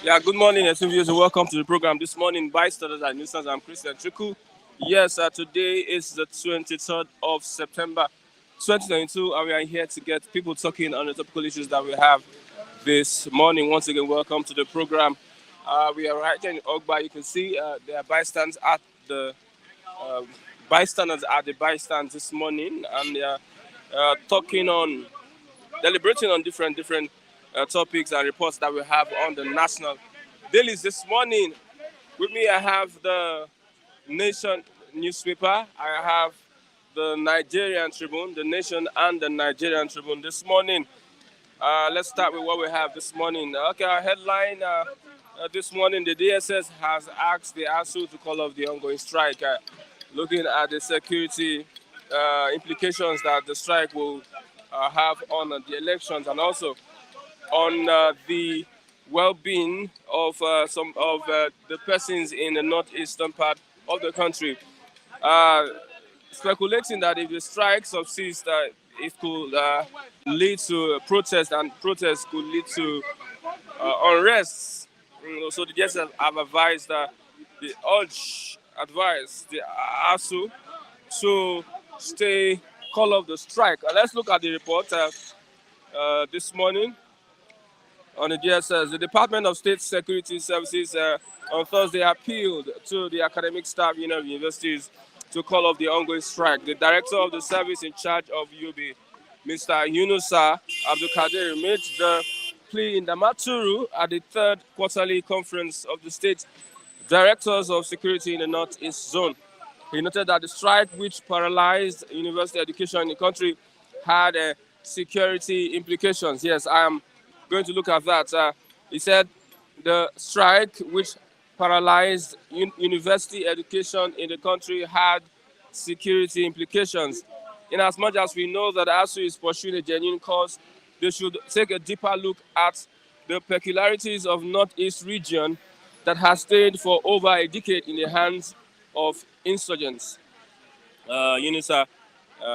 Yeah, good morning, esteemed viewers, and welcome to the program. This morning, bystanders and nuisance. I'm Christian Chuku. Yes, today is the 23rd of September, 2022, and we are here to get people talking on the topical issues that we have this morning. Once again, welcome to the program. We are right here in Ogba. You can see there are the uh, bystanders at the bystands this morning, and they are talking on deliberating on different topics and reports that we have on the national dailies this morning. With me, I have the Nation newspaper. I have the Nigerian Tribune, the Nation and the Nigerian Tribune this morning. Let's start with what we have this morning. Okay, our headline this morning: the DSS has asked the Asuu to call off the ongoing strike, looking at the security implications that the strike will have on the elections and also on the well-being of some of the persons in the northeastern part of the country. Uh, Speculating that if the strike subsists, it could lead to a protest, and protests could lead to unrest. So the DSS have advised the advise the ASU to stay call of the strike. Let's look at the report this morning on the DSS. The Department of State Security Services on Thursday appealed to the academic staff union of universities to call off the ongoing strike. The director of the service in charge of UB, Mr. Yunusa Abdulkadir, made the plea in Damaturu at the third quarterly conference of the state directors of security in the Northeast Zone. He noted that the strike, which paralyzed university education in the country, had security implications. Yes, I am going to look at that. He said the strike, which paralyzed university education in the country, had security implications. In as much as we know that ASU is pursuing a genuine cause, they should take a deeper look at the peculiarities of Northeast region that has stayed for over a decade in the hands of insurgents. UNISA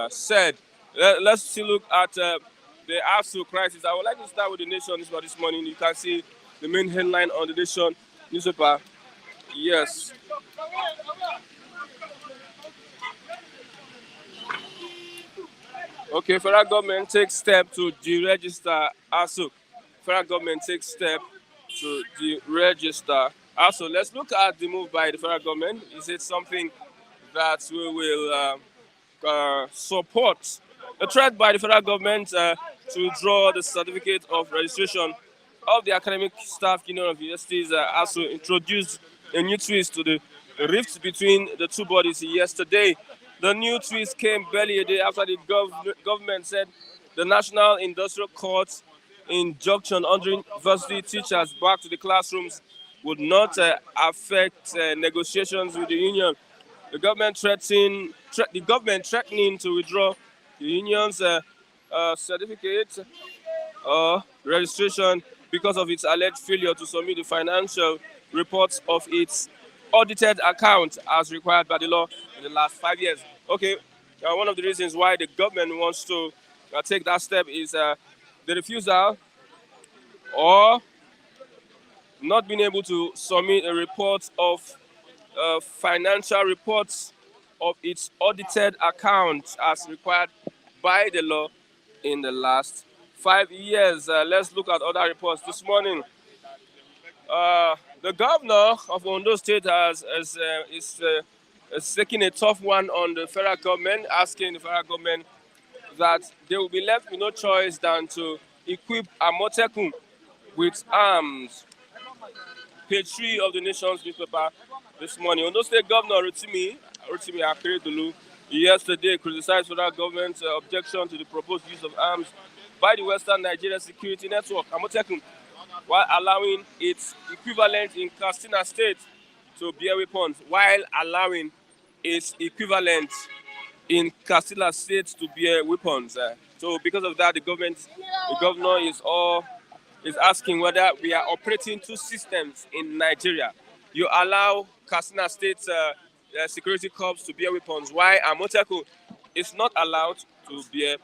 said. Let's still look at the ASU crisis. I would like to start with the Nation newspaper this morning. You can see the main headline on the Nation newspaper. Yes. Okay, federal government takes step to deregister ASU. Federal government takes step to deregister ASU. Let's look at the move by the federal government. Is it something that we will support? The threat by the federal government to withdraw the certificate of registration of the academic staff union of universities also introduced a new twist to the rift between the two bodies yesterday. The new twist came barely a day after the government said the National Industrial Court's injunction ordering university teachers back to the classrooms would not affect negotiations with the union. The government threatening to withdraw the union's certificate registration because of its alleged failure to submit the financial reports of its audited account as required by the law in the last 5 years. Okay, one of the reasons why the government wants to take that step is the refusal or not being able to submit a report of financial reports of its audited account as required by the law in the last 5 years. Let's look at other reports this morning. The governor of Ondo State is taking a tough one on the federal government, asking the federal government that they will be left with no choice than to equip Amotekun with arms. Page 3 of the Nation's newspaper this morning. Ondo State Governor Rotimi Akeredolu yesterday criticized federal government's objection to the proposed use of arms by the Western Nigeria Security Network, Amotekun, while allowing its equivalent in Katsina State to bear weapons, in Katsina State to bear weapons. So because of that, the governor is asking whether we are operating two systems in Nigeria. You allow Katsina State security corps to bear weapons, while Amotekun is not allowed to bear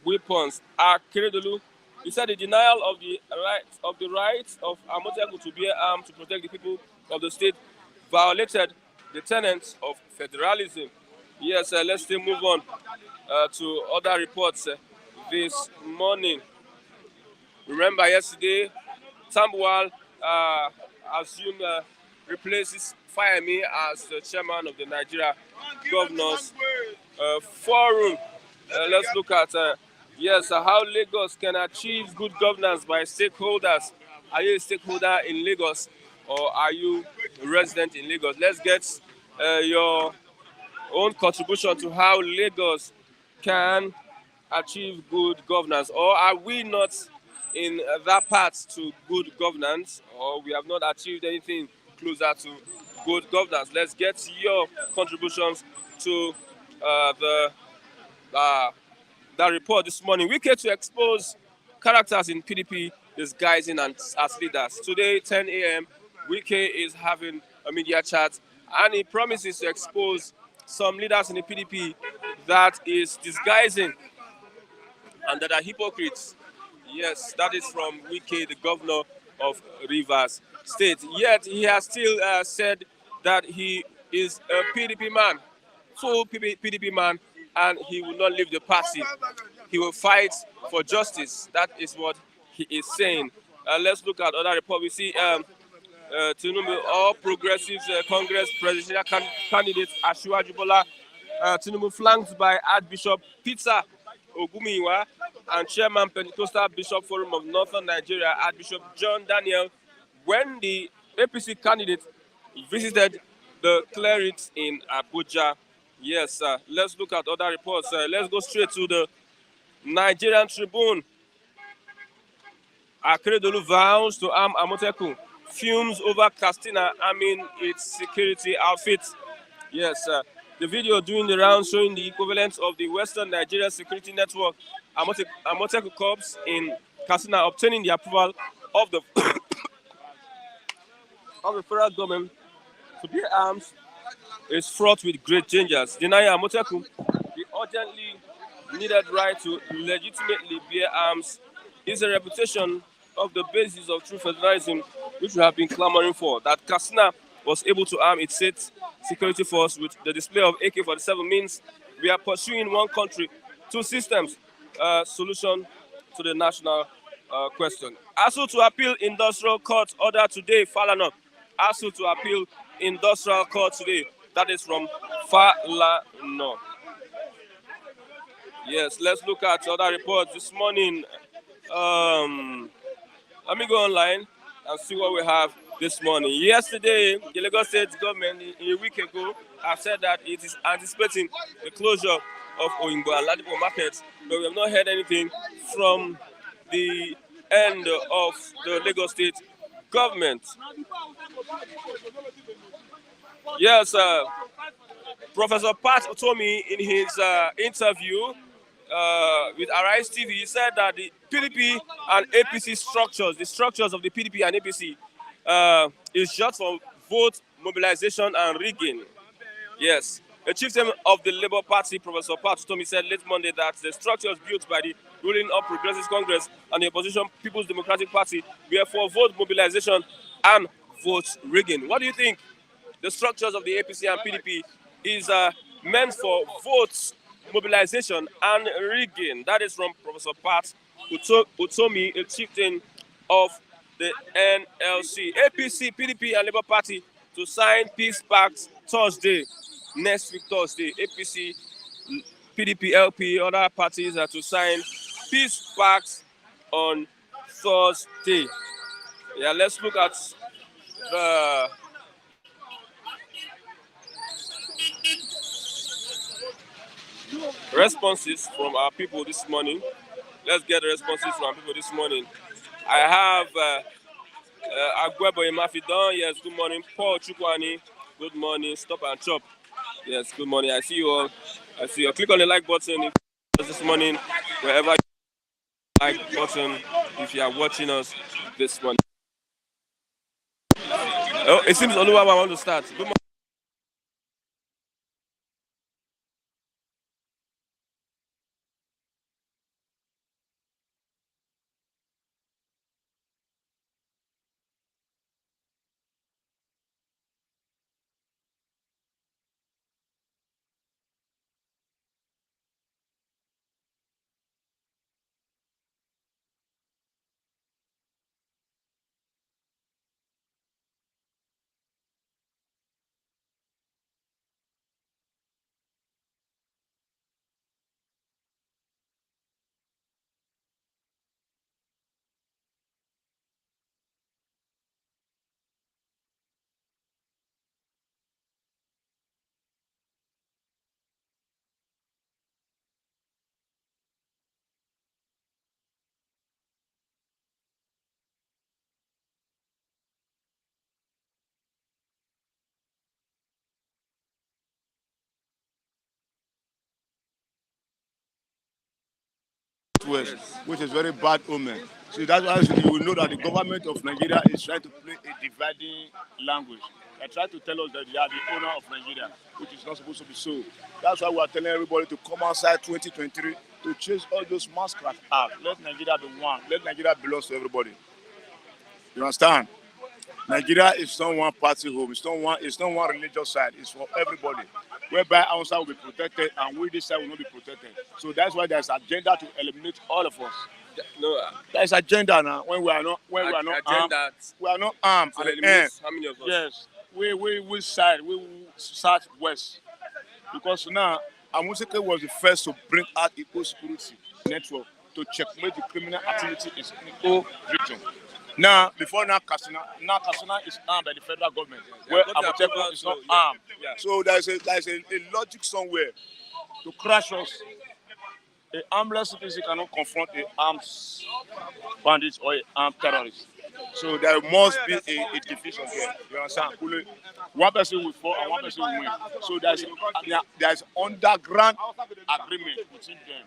weapons. Akeredolu He said the denial of the right of Amotekun to bear arms to protect the people of the state violated the tenets of federalism. Yes, let's still move on to other reports this morning. Remember yesterday, Tambuwal assumed replaces Fayemi as the chairman of the Nigeria Governors Forum. Let's look at how Lagos can achieve good governance by stakeholders. Are you a stakeholder in Lagos or are you a resident in Lagos? Let's get your own contribution to how Lagos can achieve good governance, or are we not in that path to good governance, or we have not achieved anything closer to good governance? Let's get your contributions to the uh, that report this morning. We came to expose characters in PDP disguising as leaders. Today, 10 a.m., Wike is having a media chat and he promises to expose some leaders in the PDP that is disguising and that are hypocrites. Yes, that is from Wike, the governor of Rivers State. Yet he has still said that he is a PDP man, full PDP man, and he will not leave the party. He will fight for justice. That is what he is saying. Let's look at other reports. We see Tinubu, All Progressives Congress presidential candidate Asuu Ajibola Tinubu, flanked by Archbishop Peter Ogumiwa and Chairman Pentecostal Bishop Forum of Northern Nigeria, Archbishop John Daniel, when the APC candidate visited the clerics in Abuja. Yes, let's look at other reports. Let's go straight to the Nigerian Tribune. Akeredolu vows to arm Amotekun, fumes over Castina arming its security outfit. Yes, the video doing the round showing the equivalent of the Western Nigeria Security Network, Amotekun Corps in Katsina, obtaining the approval of the of the federal government to bear arms is fraught with great dangers. Denying Amotekun the urgently needed right to legitimately bear arms is a reputation of the basis of true federalism, which we have been clamoring for. That Katsina was able to arm its state security force with the display of AK-47 means we are pursuing one country, two systems solution to the national question. Asuu to appeal industrial court order today, Falana. Asuu to appeal industrial court today. That is from Falana. Yes, let's look at other reports this morning. Let me go online and see what we have this morning. Yesterday, the Lagos State government, a week ago, have said that it is anticipating the closure of Oyingbo and Ladipo markets, but we have not heard anything from the end of the Lagos State government. Yes, Professor Pat Otomi, in his interview with Arise TV, he said that the PDP and APC structures, the structures of the PDP and APC, is just for vote mobilization and rigging. Yes. The chieftain of the Labour Party, Professor Pat Otomi, said late Monday that the structures built by the ruling All Progressives Congress and the opposition People's Democratic Party were for vote mobilization and vote rigging. What do you think? The structures of the APC and PDP is meant for votes mobilization and rigging. That is from Professor Pat Utomi, a chieftain of the NLC. APC, PDP, and Labour Party to sign peace pact Thursday, next week Thursday. APC, PDP, LP, other parties are to sign peace pacts on Thursday. Yeah, let's look at the responses from our people this morning. Let's get the responses from our people this morning. I have Agwebo Imafidon. Yes, good morning. Paul Chukwani. Good morning. Stop and chop. Yes, good morning. I see you all. I see you. Click on the like button if this morning, wherever you like button, if you are watching us this morning. Oh, it seems Oluwa want to start. Good morning. Southwest, Yes. which is very bad omen. So that's why you will know that the government of Nigeria is trying to play a dividing language. They try to tell us that they are the owner of Nigeria, which is not supposed to be so. That's why we are telling everybody to come outside 2023 to chase all those masquerades out. Let Nigeria be one. Let Nigeria belong to everybody. You understand? Nigeria is not one party home. It's not one religious side. It's for everybody. Whereby our side will be protected and we this side will not be protected. So that's why there's agenda to eliminate all of us. No, There's agenda now. When we are not armed, agenda we are not armed to at the eliminate end. how many of us? Yes, we side we southwest because now Amuseke was the first to bring out eco security network to checkmate the criminal activity in the whole region. Now, now Kasuna is armed by the federal government, where got the approval, Amotekun is not so, yeah. armed. Yeah. So there's a logic somewhere to crash us. A armless citizen cannot confront a armed bandit or a armed terrorist. So there must be a division there. You understand? One person will fall and one person will win. So there's underground agreement between them.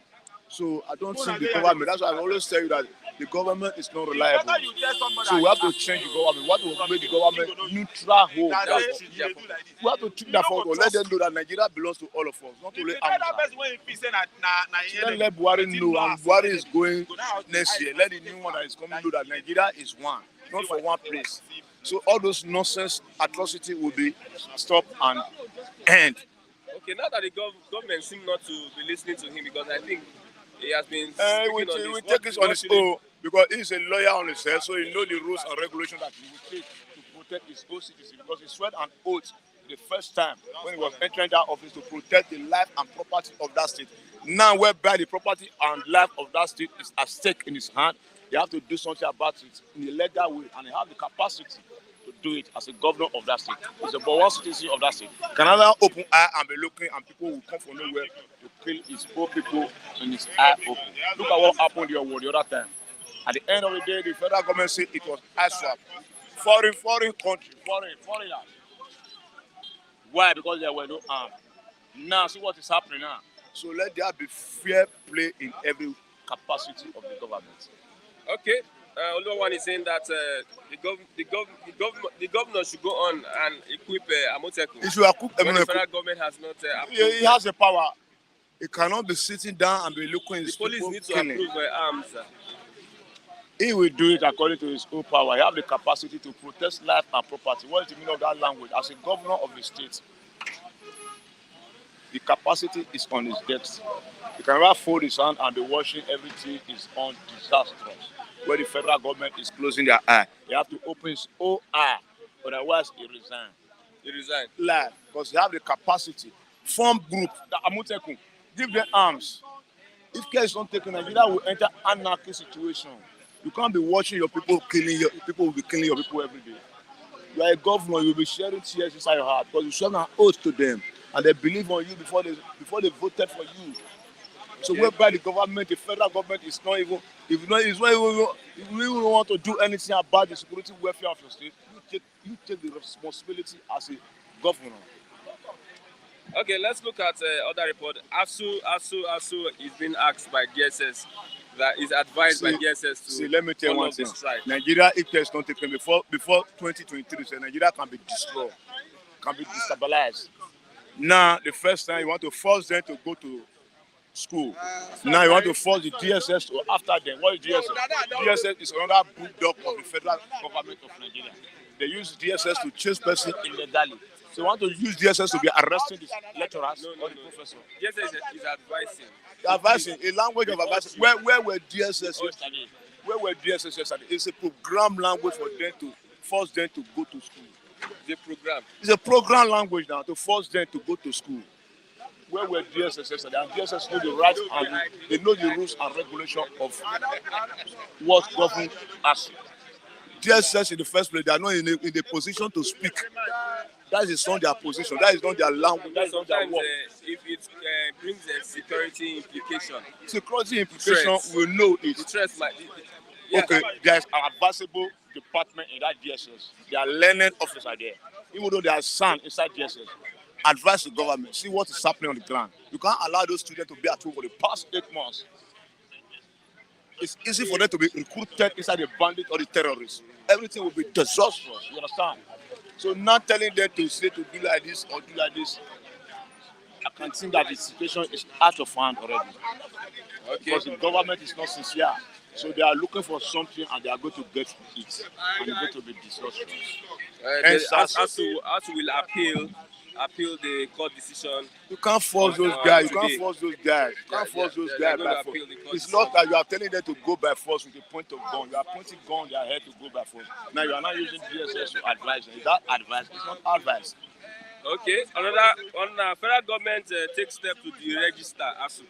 So I don't think the government. That's why I always tell you that the government is not reliable. So we have to change the government. What will make the government neutral hold? We have to treat that for let them know that Nigeria belongs to all of us, not only Africa. Let Buhari know, and Buhari is going next year. Let the new one that is coming know that Nigeria is one, not for one place. So all those nonsense atrocity will be stopped and end. Okay, now that the government seem not to be listening to him because I think he has been We speaking on this. take this on his own because he's a lawyer on himself, so he knows the rules and regulations that he will take to protect his own citizens. Because he swear an oath the first time when he was entering that office to protect the life and property of that state. Now, whereby the property and life of that state is at stake in his hand, he have to do something about it in a legal way, and he have the capacity to do it as a governor of that state. He's a born citizen of that state. Canada open eye and be looking, and people will come from nowhere to kill his poor people in his eye open. Look at what happened in your world the other time. At the end of the day, the federal government said it was Asuu, foreign country, foreigners. Why? Because there were no arms. Now, see what is happening now. So let there be fair play in every capacity of the government. Okay. Oluwawan is saying that the governor should go on and equip Amotekun. He should equip when the federal government has not approved. He has the power. He cannot be sitting down and be looking. The police need to approve arms. He will do it according to his own power. He has the capacity to protect life and property. What is the meaning of that language? As a governor of the state, the capacity is on his depth. He can never fold his hand and be watching everything is on disastrous. Where the federal government is closing their eye, he have to open his own eye. Otherwise, he resign. He resign. Lie, because he have the capacity. Form group, the Amotekun, give them arms. If care is not taken, Nigeria will enter anarchy situation. You can't be watching your people killing your people will be killing your people every day. You are a governor, you'll be sharing tears inside your heart because you sworn an oath to them and they believe on you before they voted for you. So whereby the government, the federal government is not even if you even want to do anything about the security welfare of your state, you take the responsibility as a governor. Okay, let's look at other report. Asuu is being asked by DSS that is advised by DSS to let me tell you one thing. Nigeria, if there's not taken before 2023, so Nigeria can be destroyed, can be destabilized. Now, the first time you want to force them to go to school. Now you want to force the DSS to after them. What is DSS? DSS is another bulldog of the federal government of Nigeria. They use DSS to chase persons illegally. So you want to use DSS to be arresting the lecturers or the professor. DSS is advising. Advising, a language of advising. Where were DSS yesterday? Where were DSS yesterday? It's a program language for them to force them to go to school. It's a program language now to force them to go to school. Where were DSS yesterday? And DSS know the rights and they know the rules and regulations of what governs us. DSS in the first place, they are not in the position to speak. That is not their position. That is not their language. That is not their work. If it brings a security implication. Security implication, we know it. Okay, there is an advisable department in that DSS. There are learned officers there. Even though there are son inside DSS. Advise the government, see what is happening on the ground. You can't allow those students to be at home for the past 8 months. it's easy for them to be recruited inside the bandit or the terrorists. Everything will be disastrous. You understand? So not telling them to say to do like this or do like this, I can think that the situation is out of hand already. Okay. Because the government is not sincere. So they are looking for something and they are going to get it. And it's going to be disastrous. Asuu will appeal the court decision. You can't force those guys. You today. can't force those guys. You can't force those They're guys going to by force. appeal the court It's decision. not that you are telling them to go by force with a point of gun. You are pointing gun their head to go by force. Now you are not using DSS to advise them. Is that advice? It's not advice. Okay. Another federal government takes steps to deregister Asuu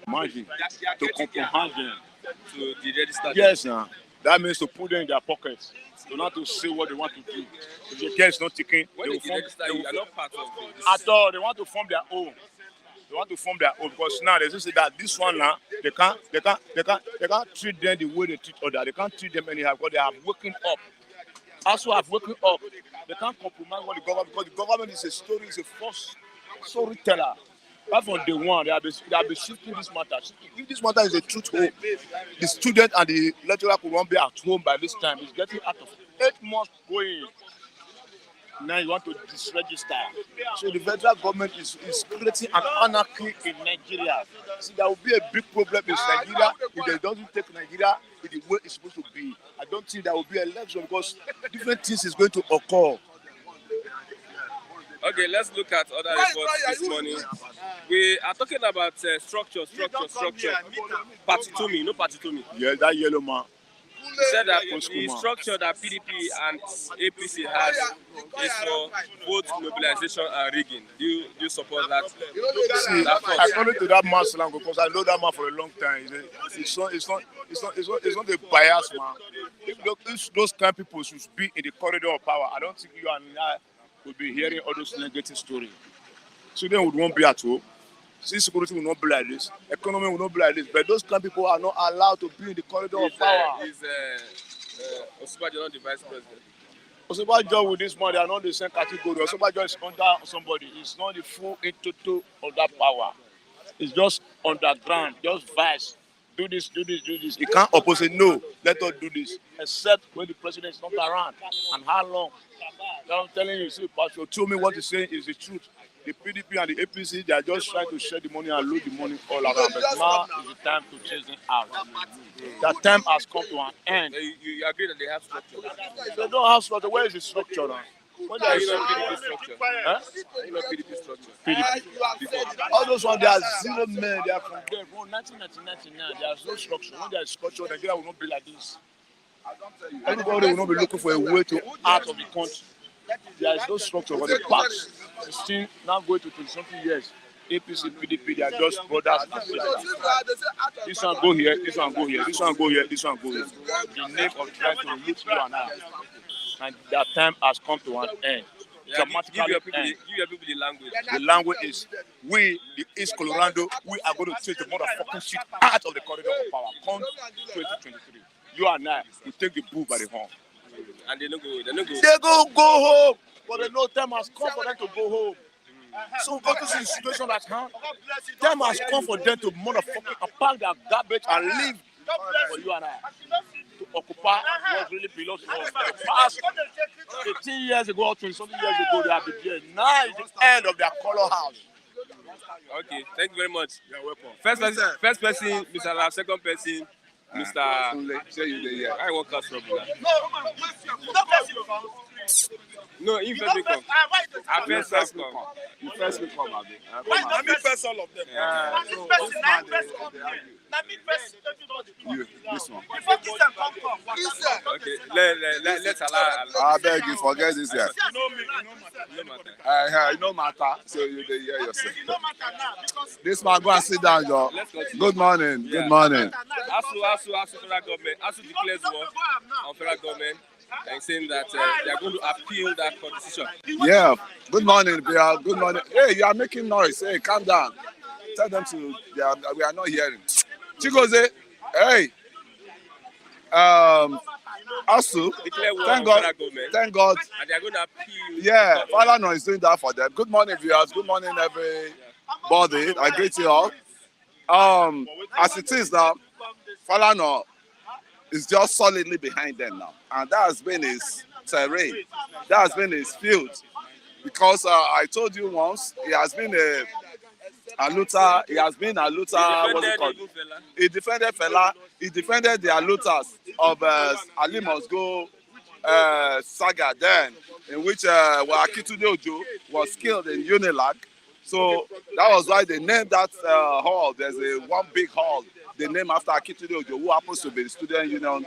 Imagine to comprehend them. to deregister. Yes, now that means to put them in their pockets. To not to say what they want to do. If the care is not taken, When they they will form. deregister, you are not part of this. At all, they want to form their own. They want to form their own because now they say that this one now they can't treat them the way they treat others. They can't treat them anyhow because they are waking up. Also have waking up. They can't compromise with the government because the government is a story, is a false storyteller. Right from day one, they have been shifting this matter. If this matter is a truth home, the student and the lecturer could not be at home by this time. It's getting out of 8 months going. Now you want to disregister. So the federal government is creating an anarchy in Nigeria. See, there will be a big problem in Nigeria if they don't take Nigeria in the way it's supposed to be. I don't think there will be an election because different things is going to occur. Okay, let's look at other reports this morning. We are talking about structure. Partitomi, no partitomi. Yeah, that yellow man. He said that the structure that PDP and APC has is for both mobilization and rigging. Do you support that? See, I call it to that man slang because I know that man for a long time. It's not a bias man. If those kind of people should be in the corridor of power, I don't think you and I would be hearing all those negative stories. So then we won't be at home. See, security will not be like this. Economy will not be like this. But those kind of people are not allowed to be in the corridor of power. Is Osinbajo not the vice president? Osinbajo with this man, they are not the same category. Osinbajo is under somebody. It's not the full total of that power. It's just underground, just vice. Do this. He can't oppose it. No, let us do this. Except when the president is not around. And how long? I'm telling you, see, Pastor told me what he's saying is the truth. The PDP and the APC, they are just trying to share the money and load the money all around. But now is the time to chase them out. That time has come to an end. You agree that they have structure? They don't have structure. Where is the structure now? When there is PDP structure. Huh? PDP structure. PDP. All those ones, they are zero men. They are from there. From 1999, there is no structure. When there is structure, Nigeria will not be like this. Everybody will not be looking for a way to out of the country. There is no structure for the past. It's still now going to 20-something years. APC, PDP, they are just brothers and sisters. This one go here, this one go here, this one go here, this one go here. The name of trying to loot you and I. And that time has come to an end. Yeah, give your people the language. The language is, we, the East Colorado, we are going to take the motherfucking shit out of the corridor of power. Come 2023. You and I will take the bull by the horn. And they go home. But the no time has come for them to go home. So go to the situation at hand. Time has come for them to motherfucking pack their garbage and leave for you and I to occupy what really belongs to us. The past 18 years ago, 20-something years ago, they have been there. Now is the end of their color house. Okay, thank you very much. You're welcome. First person, Mr. Lab. Second person, Mr. I want cash trouble. No, he first will come. I first come. You first will come, Abi. Let me first all of them. So this man, you, this one. Okay, let's allow. I beg you, forget this here. You know me. No matter. It no matter, so you dey hear yourself. This man, go and sit down, Joe. Good morning. Good morning. Asuu federal government. Asuu declares war on federal government and saying that they are going to appeal that court decision. Yeah. Good morning, Bia. Good morning. Hey, you are making noise. Hey, calm down. Tell them to. We are not hearing. Chigoze. Hey. Asuu. Declare war Thank on God. federal government. Thank God. And they are going to appeal. Yeah, Falana is doing that for them. Good morning, viewers. Good morning, everybody. I greet you all. As it is now, Falana is just solidly behind them now, and that has been his terrain. That has been his field. Because I told you once, he has been a looter. He has been a looter. What's it called? He defended Fela. He defended the looters of Ali Mosgo saga then, in which Akitude Ojo was killed in Unilag. So that was why they named that hall. There's one big hall they named after Akitude Ojo, who happens to be the student union,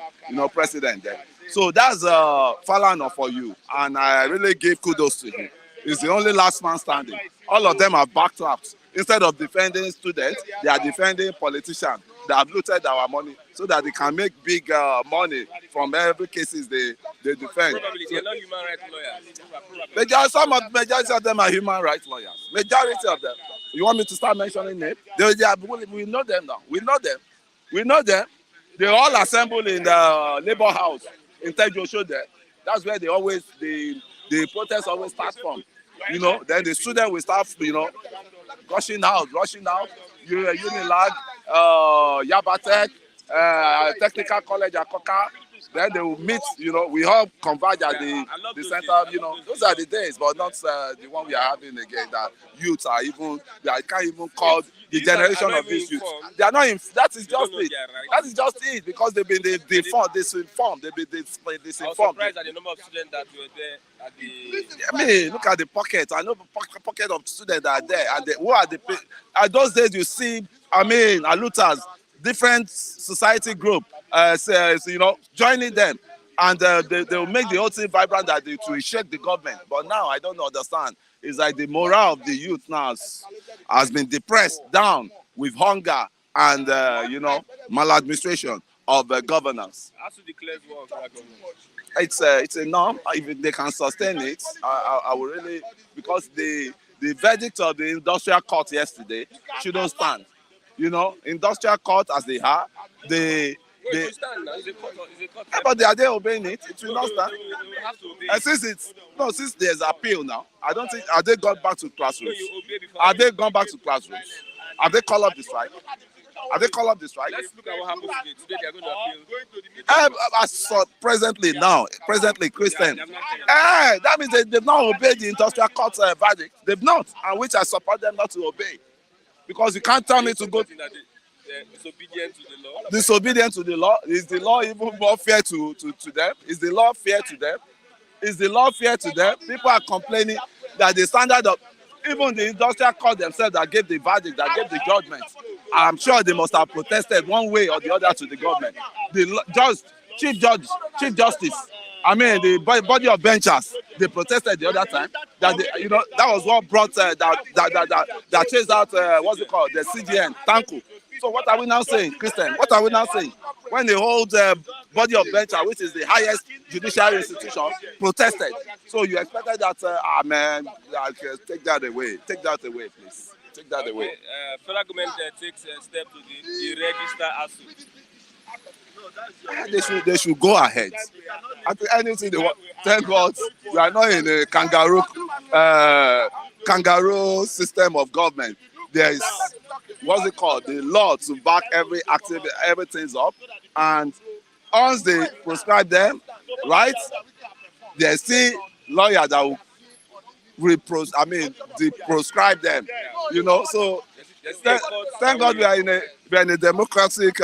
president there. So that's Falana for you, and I really give kudos to him. He's the only last man standing. All of them are backtrapped. Instead of defending students, they are defending politicians that have looted our money so that they can make big money from every cases they defend. Probably they're not human rights lawyers. Majority of them are human rights lawyers. Majority of them. You want me to start mentioning names? We know them now. We know them. They all assemble in the labor house in Tejo there. That's where the protest always starts from. Then the student will start, rushing out. Unilag, Yabatek, Technical College Akoka. Then they will meet, we all converge at the center, those are the days, but not the one we are having again, that youths are even, I can't even call the generation of these youths. They are not, that is just it. That is just it, because they've been disinformed, they've been disinformed. I was surprised at the number of students that were there at the... I mean, look at the pocket. I know the pocket of students that are there. And who are the... At those days, you see, looters, different society group, joining them. And they will make the whole thing vibrant that it will shake the government. But now, I don't understand. It's like the morale of the youth now has been depressed down with hunger and, maladministration of governance. Asuu declares war on federal government. It's a norm. If they can sustain it, I will really, because the verdict of the industrial court yesterday shouldn't stand. Industrial court as they are, but are they obeying it? It will not stand. And since there's appeal now, I don't think, are they gone back to classrooms? Are they gone back to classrooms? Have they called up the strike? Let's look at what happened today. Today they are going to appeal. Presently, Christian. That means they've not obeyed the industrial court verdict. They've not, and which I support them not to obey. Because you can't tell me to go... Disobedient to the law. Disobedient to the law. Is the law even more fair to them? Is the law fair to them? Is the law fair to them? People are complaining that the standard of... Even the industrial court themselves that gave the verdict, that gave the judgment, I'm sure they must have protested one way or the other to the government. The Chief Justice, the body of benchers, they protested the other time. That was what brought that chased out the CGN, Tanku. So what are we now saying, Christian? What are we now saying? When the whole body of bencher, which is the highest judicial institution, protested. So you expected that, take that away. Take that away, please. Take that away. Federal government takes a step to register Asuu. They should go ahead. I think anything they want. Thank God we are not in a kangaroo system of government. There is the law to back everything's up, and once they prescribe them, right? There's still lawyers that will prescribe them. So thank God we are in a democratic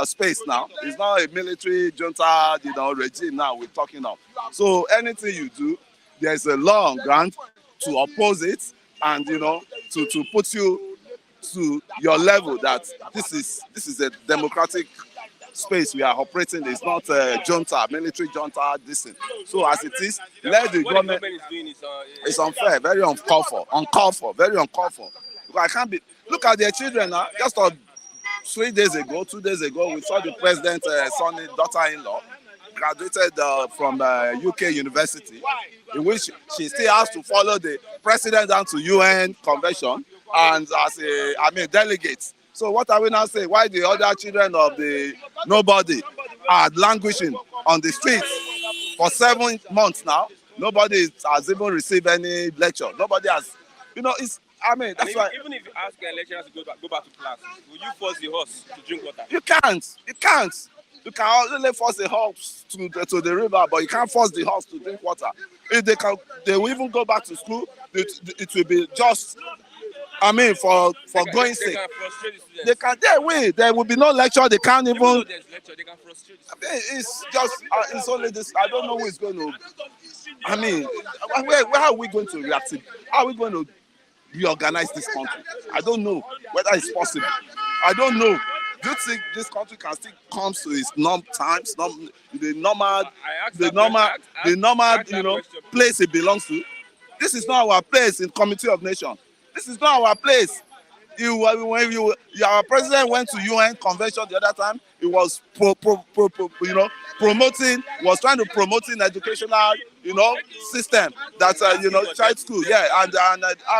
space now. It's not a military junta, regime now we're talking of. So anything you do, there's a law on ground to oppose it, and to put you to your level that this is a democratic space we are operating. It's not a junta, military junta, this thing. So as it is, let the government is doing it's unfair, very uncalled for, very uncalled for. Because I can't be, look at their children now. Just 2 days ago, we saw the president's daughter-in-law graduated from UK university, in which she still has to follow the president down to UN convention and as delegates. So what are we now saying? Why the other children of the nobody are languishing on the streets for 7 months now? Nobody has even received any lecture. Nobody has, I mean, And that's why even if you ask lecturers to go back to class, will you force the horse to drink water? you can't. You can't. You can only force the horse to the river, but you can't force the horse to drink water. If they will even go back to school. It will be just, I mean, for going They sake. can frustrate the students. They can. There will be no lecture. They can't Even though even. there's lecture, they can frustrate the I students. mean, it's just. It's only this. I don't know who is going to. I mean, where are we going to react? How are we going to reorganize this country? I don't know whether it's possible. I don't know. Do you think this country can still come to its times, the normal, I asked that question. I asked that question. place it belongs to? This is not our place in Committee of Nations. This is not our place. Our president went to UN convention the other time. He was promoting, was trying to promoting educational, system that child school, yeah,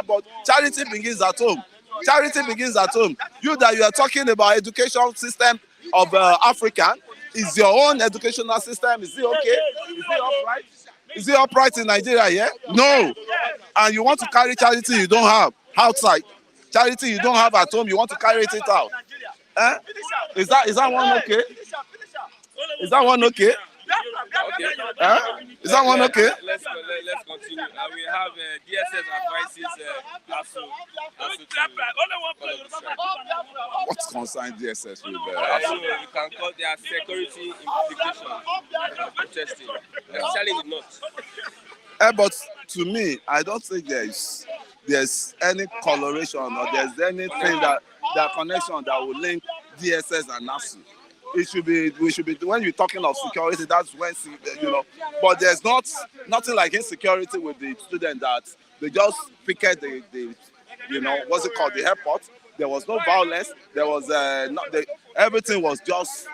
but charity begins at home. Charity begins at home. You are talking about education system of Africa. Is your own educational system? Is it okay? Is it upright? Is it upright in Nigeria? Yeah. No. And you want to carry charity you don't have outside. Charity you don't have at home, you want to carry it out. Eh? Is that one okay? Is that one okay? Okay. Is that one okay? Let's continue. We have DSS advises Asuu What concerns DSS with so you can call their security implications of protesting, especially in the north. But to me, I don't think there's any coloration or there's anything that connection that will link DSS and Asuu. We should be when you're talking of security, that's when but there's nothing like insecurity with the student that they just picket the what's it called, the airport. There was no violence. There was everything was just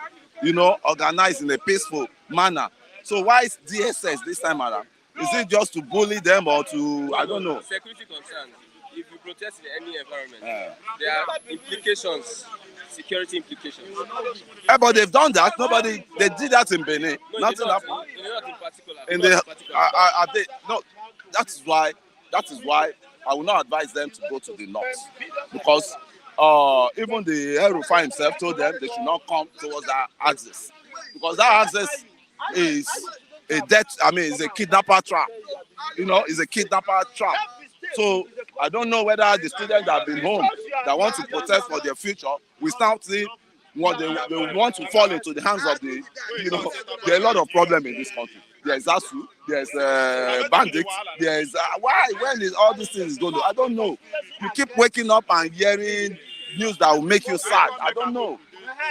organized in a peaceful manner. So why is DSS this time around? Is it just to bully them or to, I don't know? Security concerns. If you protest in any environment, there are implications, security implications. But they've done that. They did that in Benin. No, Nothing happened. not in particular. No, that is why I will not advise them to go to the north, because even the El-Rufai himself told them they should not come towards that axis, because that axis is a death. I mean, it's a kidnapper trap. It's a kidnapper trap. So I don't know whether the students that have been home that want to protest for their future will start seeing what they want to fall into the hands of the. There are a lot of problems in this country. There's Asuu, there's bandits, there's when is all these things going to? I don't know. You keep waking up and hearing news that will make you sad. I don't know.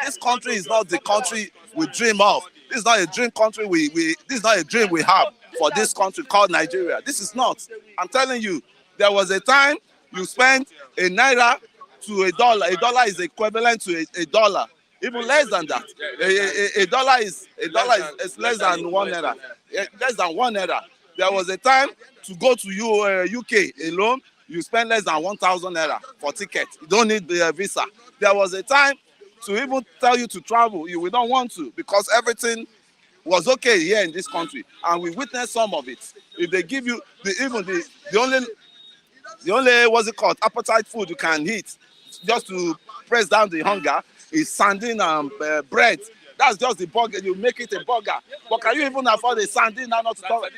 This country is not the country we dream of. This is not a dream country this is not a dream we have for this country called Nigeria. This is not. I'm telling you, there was a time you spent a naira to $1. $1 is equivalent to a dollar. Even less than that. A dollar is less than 1 naira. Less than 1 naira. There was a time to go to UK alone, you spend less than 1,000 naira for ticket. You don't need the visa. There was a time to even tell you to travel, we don't want to, because everything was okay here in this country, and we witnessed some of it. If they give you the only what's it called, appetite food you can eat just to press down the hunger is sardine and bread. That's just the burger. You make it a burger. But can you even afford a sardine now, not to talk,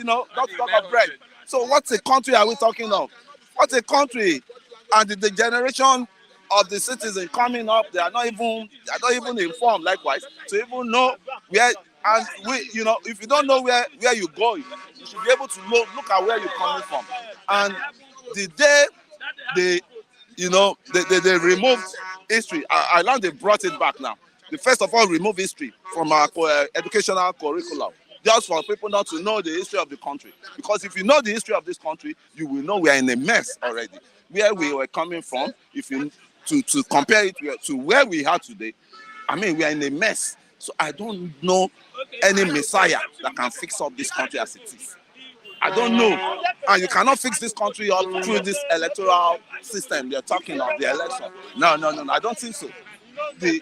not to talk of bread? So what a country are we talking of? What a country! And the generation of the citizens coming up, they are not even informed. Likewise, to even know where, and if you don't know where you're going, you should be able to look at where you're coming from. And the day they removed history, I learned they brought it back now. They first of all remove history from our educational curriculum, just for people not to know the history of the country. Because if you know the history of this country, you will know we are in a mess already. Where we were coming from, if you to compare it to where we are today, I mean, we are in a mess. So I don't know any messiah that can fix up this country as it is. I don't know. And you cannot fix this country up through this electoral system they're talking of, the election. No, I don't think so. The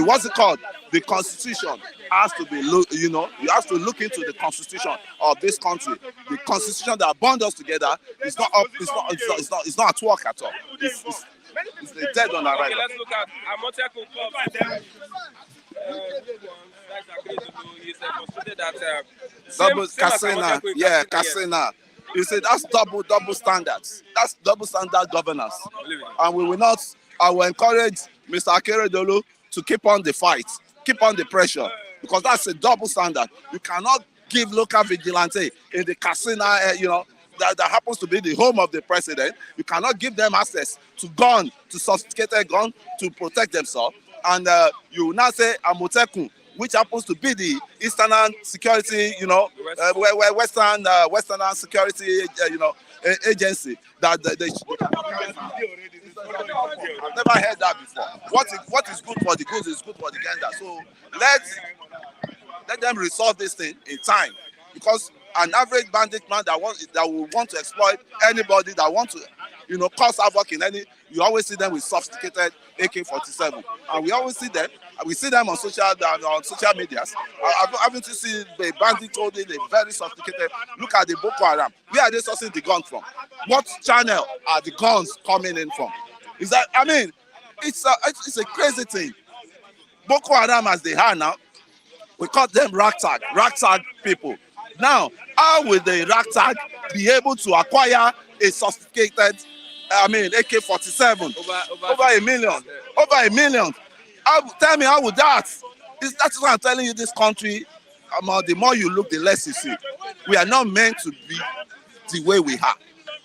what's it called? The constitution has to be you have to look into the constitution of this country. The constitution that bound us together is not up. It's not at work at all. It's dead on arrival. Okay, let's look at Amotekun Club. He's frustrated that Double same as Casina, Amotekun in yeah, Katsina, Casina. You see, that's double standards. That's double standard governance. Believe it. And we will not. I will encourage Mr. Akeredolu to keep on the fight, keep on the pressure, because that's a double standard. You cannot give local vigilante in the Casina, that happens to be the home of the president. You cannot give them access to gun, to sophisticated gun, to protect themselves. And you will now say Amotekun, which happens to be the Eastern Security, Western Security, agency that they I've never heard that before. What is good for the goose is good for the gander. So let them resolve this thing in time, because an average bandit man that will want to exploit anybody that want to, cause havoc in any, you always see them with sophisticated AK-47, and we always see them. We see them on social medias. Haven't you seen the bandit holding a very sophisticated? Look at the Boko Haram. Where are they sourcing the guns from? What channel are the guns coming in from? Is that, it's a crazy thing. Boko Haram, as they are now, we call them ragtag people. Now, how will the ragtag be able to acquire a sophisticated, AK-47 over a million? Over a million. Tell me, how would that? That's why I'm telling you, this country, the more you look, the less you see. We are not meant to be the way we are.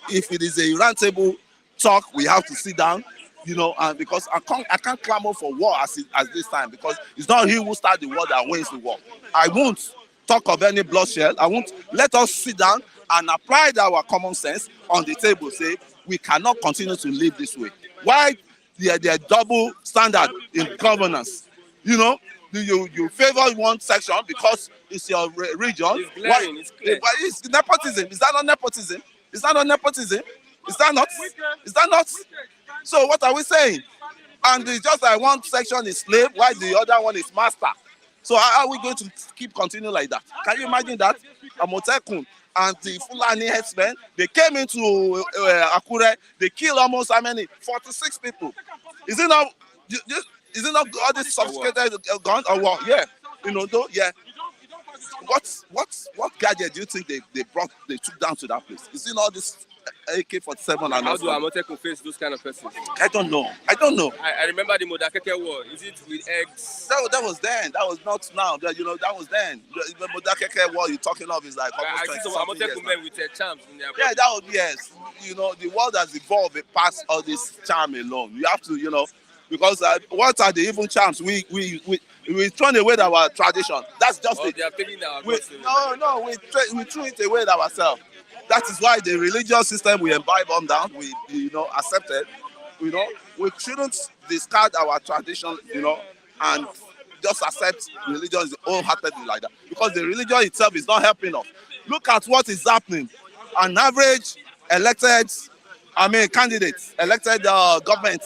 If it is a round table talk, we have to sit down, and because I can't clamor for war as this time, because it's not he who starts the war that wins the war. I won't talk of any bloodshed. I won't. Let us sit down and apply our common sense on the table. Say we cannot continue to live this way. Why? They are double standard in governance. You favor one section because it's your region. It's glaring, it's clear. It's nepotism. Is that not nepotism? Is that not nepotism? Is that not? Is that not? So what are we saying? And it's just like one section is slave, while the other one is master. So how are we going to keep continuing like that? Can you imagine that? Amotekun and the Fulani herdsmen, they came into Akure, they killed almost 46 people. Is it not all this sophisticated gun or what? Yeah, yeah. What gadget do you think they took down to that place? Is it all this AK-47 and how do Amotekun face those kind of persons? I don't know. I remember the Modakeke war. Is it with eggs? That was then. That was not now. That was then. The Modakeke war you're talking of is like almost 20 I see some Amotekun men with charms in their body. Yeah, that was, yes. The world has evolved past all this charm alone. You have to, because what are the even charms? We thrown away our tradition. That's just it. They are taking our we threw it away ourselves. That is why the religious system we imbibe on down, we accepted. We shouldn't discard our tradition, and just accept religion wholeheartedly like that, because the religion itself is not helping us. Look at what is happening. An average elected, candidates, elected government,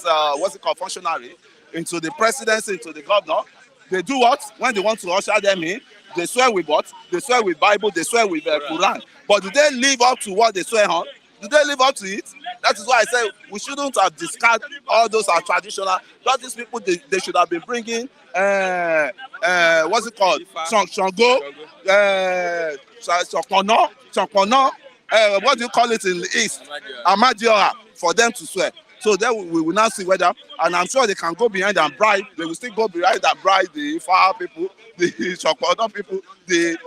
functionary, into the presidency, into the governor. They do what? When they want to usher them in, they swear with what? They swear with Bible, they swear with Quran. But do they live up to what they swear on? Do they live up to it? That is why I say we shouldn't have discarded all those are traditional. All these people, they should have been bringing, Shango, Chokono, what do you call it in the East? Amadioha, for them to swear. So then we will now see whether, and I'm sure they can go behind and bribe. They will still go behind and bribe the Ifa people, the Chokono people.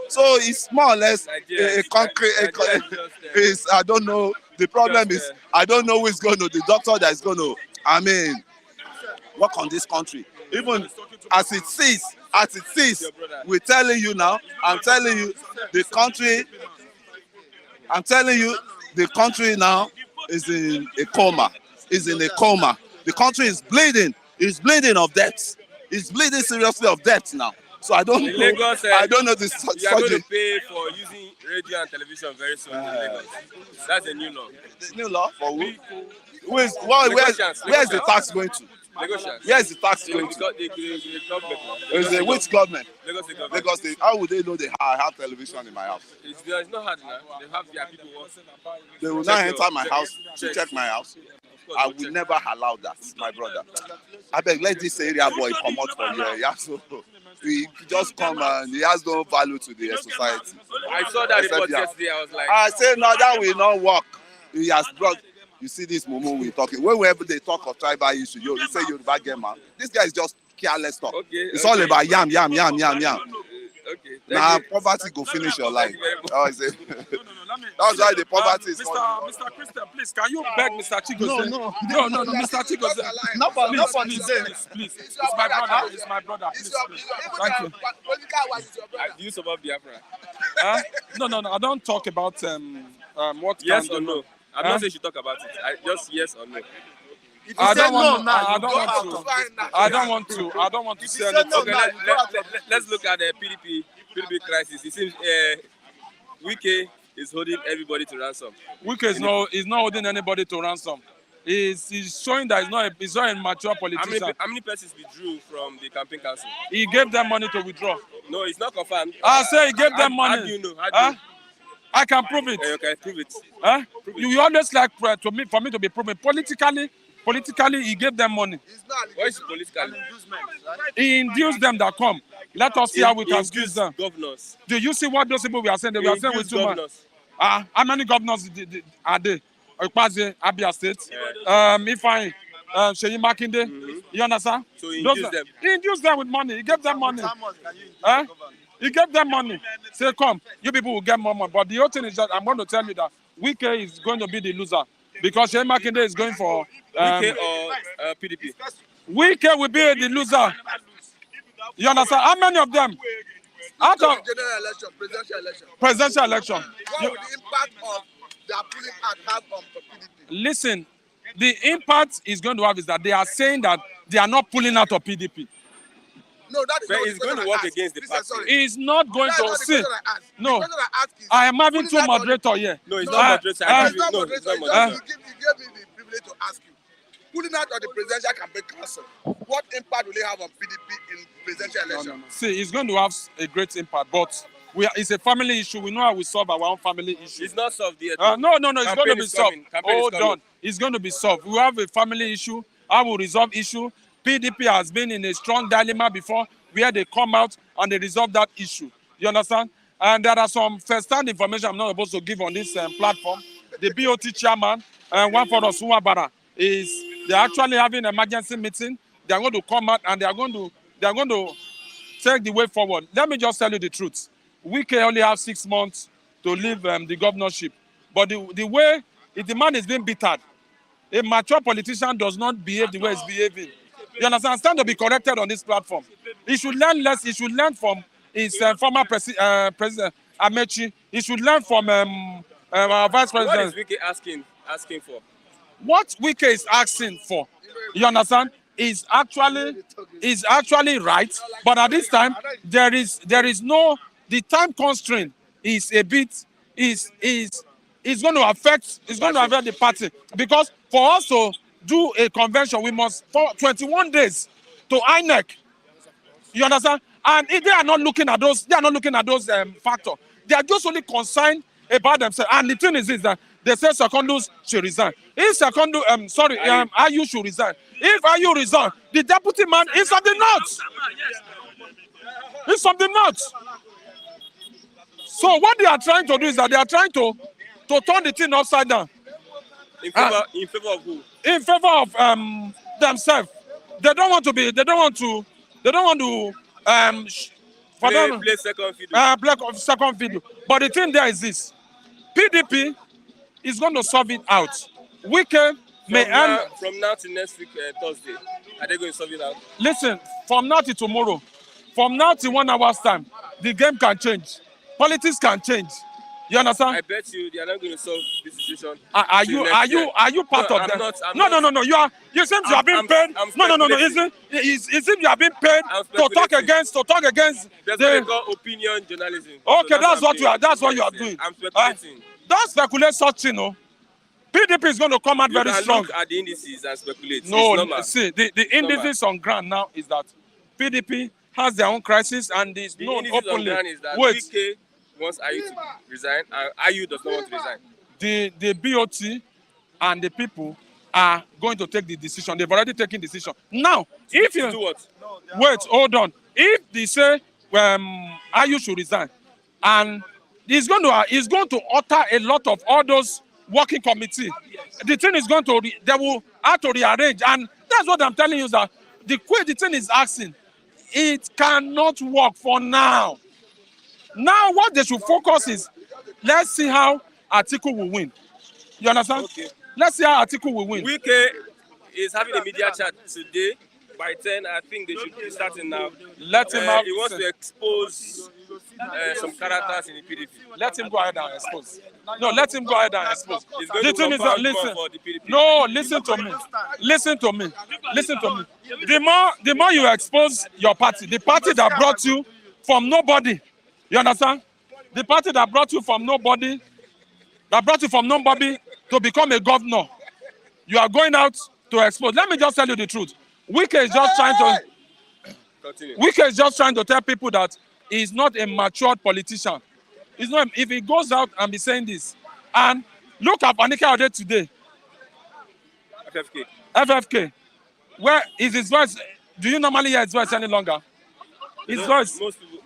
So it's more or less a concrete. I don't know. The problem is I don't know who is going to, the doctor that is going to, work on this country. Even as it sees, we're telling you now. I'm telling you, the country now is in a coma. The country is bleeding. It's bleeding of death. It's bleeding seriously of death now. So I don't In know. Lagos, I don't know this you are going to subject. pay for using radio and television very soon in Lagos. That's a new law. The new law for who? Lagosians, Where's the Lagosians. tax going to? Lagosians. Where's the tax The, going the, to? go- the government. Is it which government? Lagos State government. Lagos State. How would they know I have television in my house? It's not hard now. They have their people working. They will Check not your- enter my check- house to check. check my house. Of course, I we'll will check. never allow that, my brother. I beg, let this area boy come out from here. Yeah, so he just come and he has no value to the society. I saw that Except report yeah. yesterday. I was like, I say no, that will not work. He has brought. You see this Momo we talking. Whenever they talk of tribal issue, you say Yoruba game man. This guy is just careless talk. okay. It's okay. all about yam. Okay. Now Thank you. poverty go finish your life. Thank you very much. Oh, is it? Let me- That's why the poverty is. Mr. Christian, please, can you beg Mr. Chigozie? No. No, Mr. Chigozie. Not for Please, please. It's my brother. It's my brother. Please. Thank you. Do you support Biafra? Huh? No. I don't talk about what Yes can or do. no? I'm Huh? not saying you should talk about it. Just yes or no. I don't want to. I don't want to say anything. Okay, let's look at the PDP crisis. It seems Wike is holding everybody to ransom. Wike is not holding anybody to ransom. He's showing that he's not a mature politician. How many persons withdrew from the campaign council? He gave them money to withdraw. No, it's not confirmed. I say he gave them money. How do you know? Huh? I can prove it. Okay, prove it. Huh? You always like for me to be proven. Politically, he gave them money. What is political? He induced them that come. Let us see how we can squeeze them. Governors. Do you see what those people we are saying? They were saying with too much. governors. How many governors are they? Okpaze, Abia State, Ifeanyi, Seyi Makinde. You understand? So he induced them. He induced them with money. He gave them money. He gave them money. Say, come, you people will get more money. But the whole thing is that I'm going to tell you that Wike is going to be the loser because Seyi Makinde is going for Wike or PDP? Wike will be the loser. You understand? How many of them? Out of general election, presidential election. what would the impact of their pulling out have on PDP? Listen, the impact is going to have is that they are saying that they are not pulling out of PDP. No, that is But not it's the going to question work I asked. against the Listen, party. sorry. He's not going That's to not the see. question I asked. No. The question I asked is, I am having pulling two out on- moderator here. No, it's No, not moderator. uh, It's not No, moderator. it's not He moderator. gave me the privilege to ask you. Pulling out of the presidential campaign council, what impact will it have on PDP in presidential election? See, it's going to have a great impact, but it's a family issue. We know how we solve our own family issues. It's not solved yet. No, it's going to Campaign be is solved. coming. Campaign is Hold coming. on. It's going to be solved. We have a family issue. How we resolve issue. PDP has been in a strong dilemma before where they come out and they resolve that issue. You understand? And there are some first-hand information I'm not supposed to give on this platform. The BOT chairman, one for us, Suwabara, they're actually having an emergency meeting. They're going to come out and they're going to take the way forward. Let me just tell you the truth. We can only have 6 months to leave the governorship. But the way the man is being bittered, a mature politician does not behave the way he's behaving. You understand? Stand to be corrected on this platform. He should learn less. He should learn from his former president, Amechi. He should learn from our vice What is president. Wike asking for? What Wike is asking for, you understand, is actually right. But at this time, there is no, the time constraint is a bit is going to affect the party, because for us to do a convention we must for 21 days to INEC. You understand? And if they are not looking at those factors. They are just only concerned about themselves. And the thing is that they say Secondus should resign. If Secondus, Ayu should resign. If Ayu resign, the deputy man is from the north. He's from the north. So what they are trying to do is that they are trying to turn the thing upside down In favor of who? in favor of themselves. They don't want to for them Play second fiddle. play second video. But the thing there is this: PDP is going to solve it out. Wike may end. From now to next week, Thursday, are they going to solve it out? Listen, from now till tomorrow, from now till 1 hour's time, the game can change. Politics can change. You understand? I bet you they are not going to solve this situation. Are till you next are you year. are you part No, of I'm them? not. I'm No, not. no, no, no. You seem you have been paid. I'm No, no, no, no. speculating. It seems you have been paid I'm to talk speculating. against That's what they the. call opinion journalism. Okay, that's I'm what you doing. are. That's what you Yes, are yes. doing. I'm speculating. Don't speculate such thing, no. PDP is going to come out You very can strong. look at the indices and speculate. It's No, normal. see, the It's normal. indices on ground now is that PDP has their own crisis and is The known indices on openly. ground is that Wait, Wike wants Ayu to resign and Ayu does not want to resign. the BOT and the people are going to take the decision. They've already taken decision. Now, if To you do what? wait, hold on. If they say Ayu should resign, and it's going to alter a lot of all those working committee. The thing is going to they will have to rearrange, and that's what I'm telling you is that the thing is asking, it cannot work for now. Now, what they should focus is, let's see how Atiku will win. You understand? Okay. Let's see how Atiku will win. Wike is having a media chat today. By 10, I think they should be starting now. Let him have. He wants to expose some characters in the PDP. Let him go ahead and expose. No, let him go ahead and expose. He's going The to thing is that compound more listen. for the PDP. No, listen to me. Listen to me. Listen to me. The more you expose your party, the party that brought you from nobody, you understand? The party that brought you from nobody, to become a governor, you are going out to expose. Let me just tell you the truth. Wike is just trying to. Continue. Wike is just trying to tell people that he's not a matured politician. He's not. If he goes out and be saying this, and look at Anika Ode today, FFK. FFK, where is his voice? Do you normally hear his voice any longer? His voice.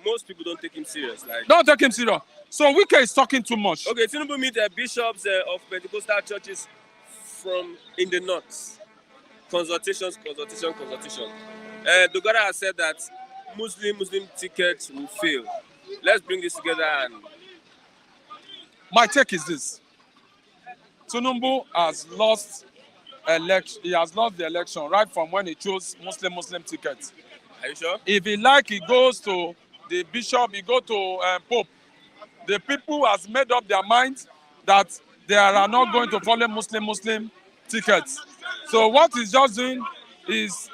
Most people don't take him serious. Like, Don't take him serious. So Wike is talking too much. okay, Tinubu meet bishops of Pentecostal churches from in the north. Consultation. Dogara has said that Muslim tickets will fail. Let's bring this together and My take is this: Tinubu has lost election. He has lost the election right from when he chose Muslim tickets. are you sure? If he like, he goes to the bishop. He go to Pope. The people has made up their minds that they are not going to follow Muslim tickets. So what he's just doing is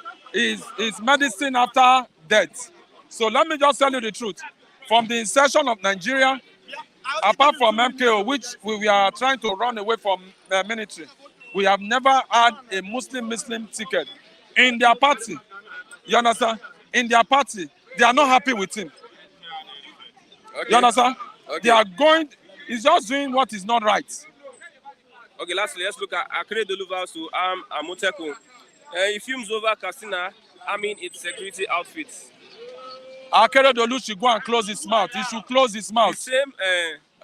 medicine after death. So let me just tell you the truth. From the inception of Nigeria, apart from MKO, which we are trying to run away from military, we have never had a Muslim ticket in their party. You understand? In their party, they are not happy with him. Okay. You understand? Okay. They are going. He's just doing what is not right. Okay, lastly, let's look at Akere Doluva to arm Amotekun. He films over Katsina arming its security outfits. Akeredolu should go and close his mouth. He should close his The mouth. same,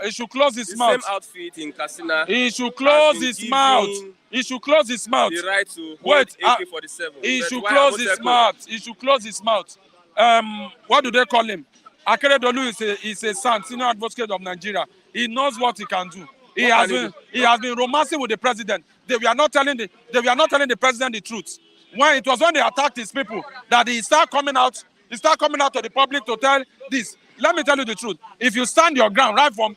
He should close his the mouth. same outfit in Katsina. He should close been his given mouth. He should close his mouth. The right to Wait, hold AK-47. He But should why close his Amotekun? mouth. He should close his mouth. What do they call him? Akeredolu is a son, senior advocate of Nigeria. He knows what he can do. He has been romancing with the president. They were not telling the president the truth. When they attacked his people that he start coming out to the public to tell this. Let me tell you the truth. If you stand your ground right from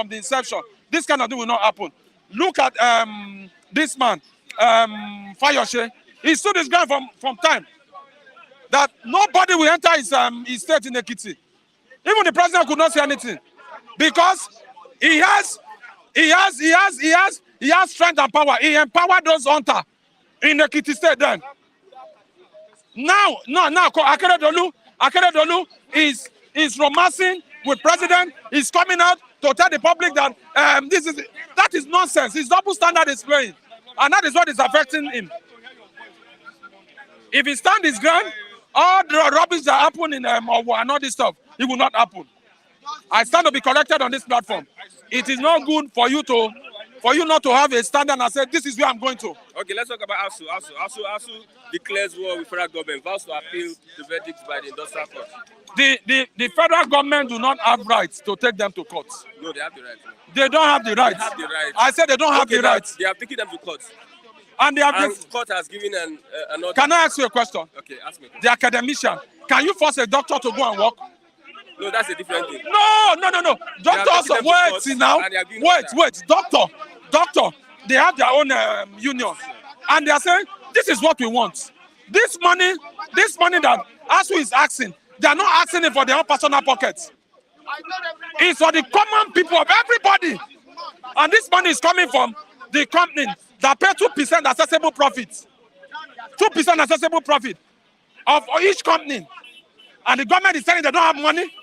the inception, this kind of thing will not happen. Look at this man, Fayoshe. He stood his ground from time that nobody will enter his state in Ekiti. Even the president could not say anything because he has strength and power. He empowered those hunters in Ekiti state then. Now, Akeredolu is romancing with president. He's coming out to tell the public that that is nonsense. His double standard is playing, and that is what is affecting him. If he stand his ground, all the rubbish that happen in Owo and all this stuff, it will not happen. I stand to be corrected on this platform. It is not good for you not to have a standard and say, this is where I'm going to. Okay, let's talk about Asuu. Asuu declares war with federal government, vows to appeal the verdicts by the industrial court. The federal government do not have rights to take them to court. No, they have the right. They don't have the rights. They have the right. I said they don't have the rights. They have taken them to court. And they have And court has given an order. Can I ask you a question? Okay, ask me. The academician, can you force a doctor to go and work? No, that's a different thing. No. Doctors, taken them to wait, court see now. and they are doing Wait. Doctor. They have their own unions, and they are saying this is what we want. This money that Asuu is asking, they are not asking it for their own personal pockets. It's for the common people of everybody, and this money is coming from the company that pay 2% accessible profit. 2% accessible profit of each company, and the government is saying they don't have money.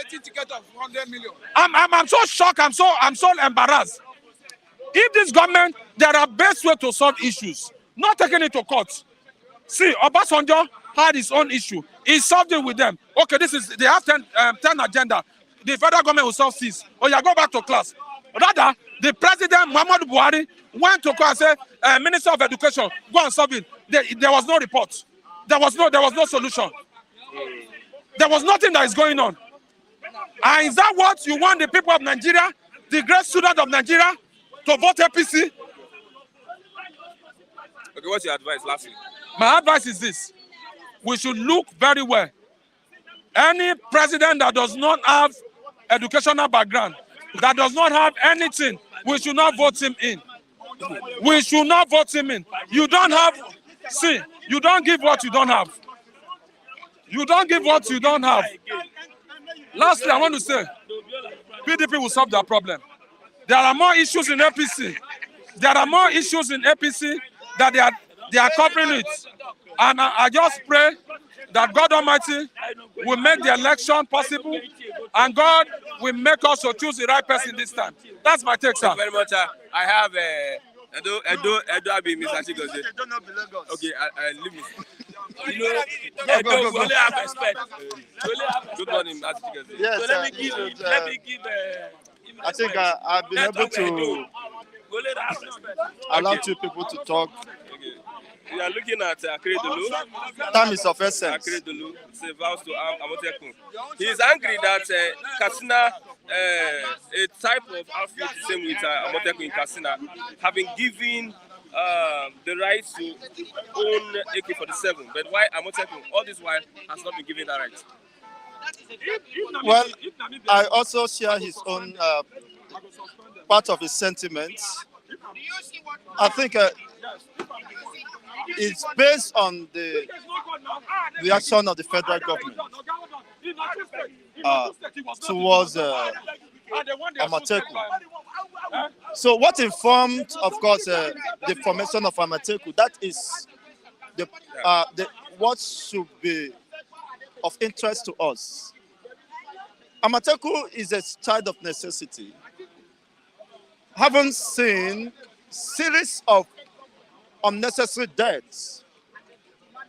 Ticket of 100 million. I'm so shocked. I'm so embarrassed. If this government, there are best way to solve issues, not taking it to court. See, Obasanjo had his own issue. He solved it with them. Okay, they have 10 agenda. The federal government will solve this. Oh yeah, go back to class. Rather, the president Muhammadu Buhari went to court and said, Minister of Education, go and solve it. There was no report. There was no solution. There was nothing that is going on. And is that what you want the people of Nigeria, the great students of Nigeria, to vote APC? Okay, what's your advice, lastly? My advice is this. We should look very well. Any president that does not have educational background, that does not have anything, we should not vote him in. We should not vote him in. You don't give what you don't have. You don't give what you don't have. Lastly, I want to say, PDP will solve their problem. There are more issues in APC. There are more issues in APC that they are covering it. And I just pray that God Almighty will make the election possible, and God will make us to choose the right person this time. That's my take, sir. Thank you very much. I have Edo Abi, Mr. Chigozie. Okay, leave me. You know, Edo, we only have respect. Good morning, Mr. Chigozie. Yes, So let me give. I think I've been able to allow two people to talk. Okay. We are looking at Akeredolu. Time is of essence. Akeredolu says vows to arm Amotekun. He is angry that Katsina, a type of outfit the same with Amotekun in Katsina, have been given the right to own AK-47. But why Amotekun, all this while, has not been given that right? Well, I also share his own part of his sentiments. I think it's based on the reaction of the federal government towards Amateku. So what informed, of course, the formation of Amateku, that is what should be of interest to us. Amateku is a child of necessity. Haven't seen series of unnecessary deaths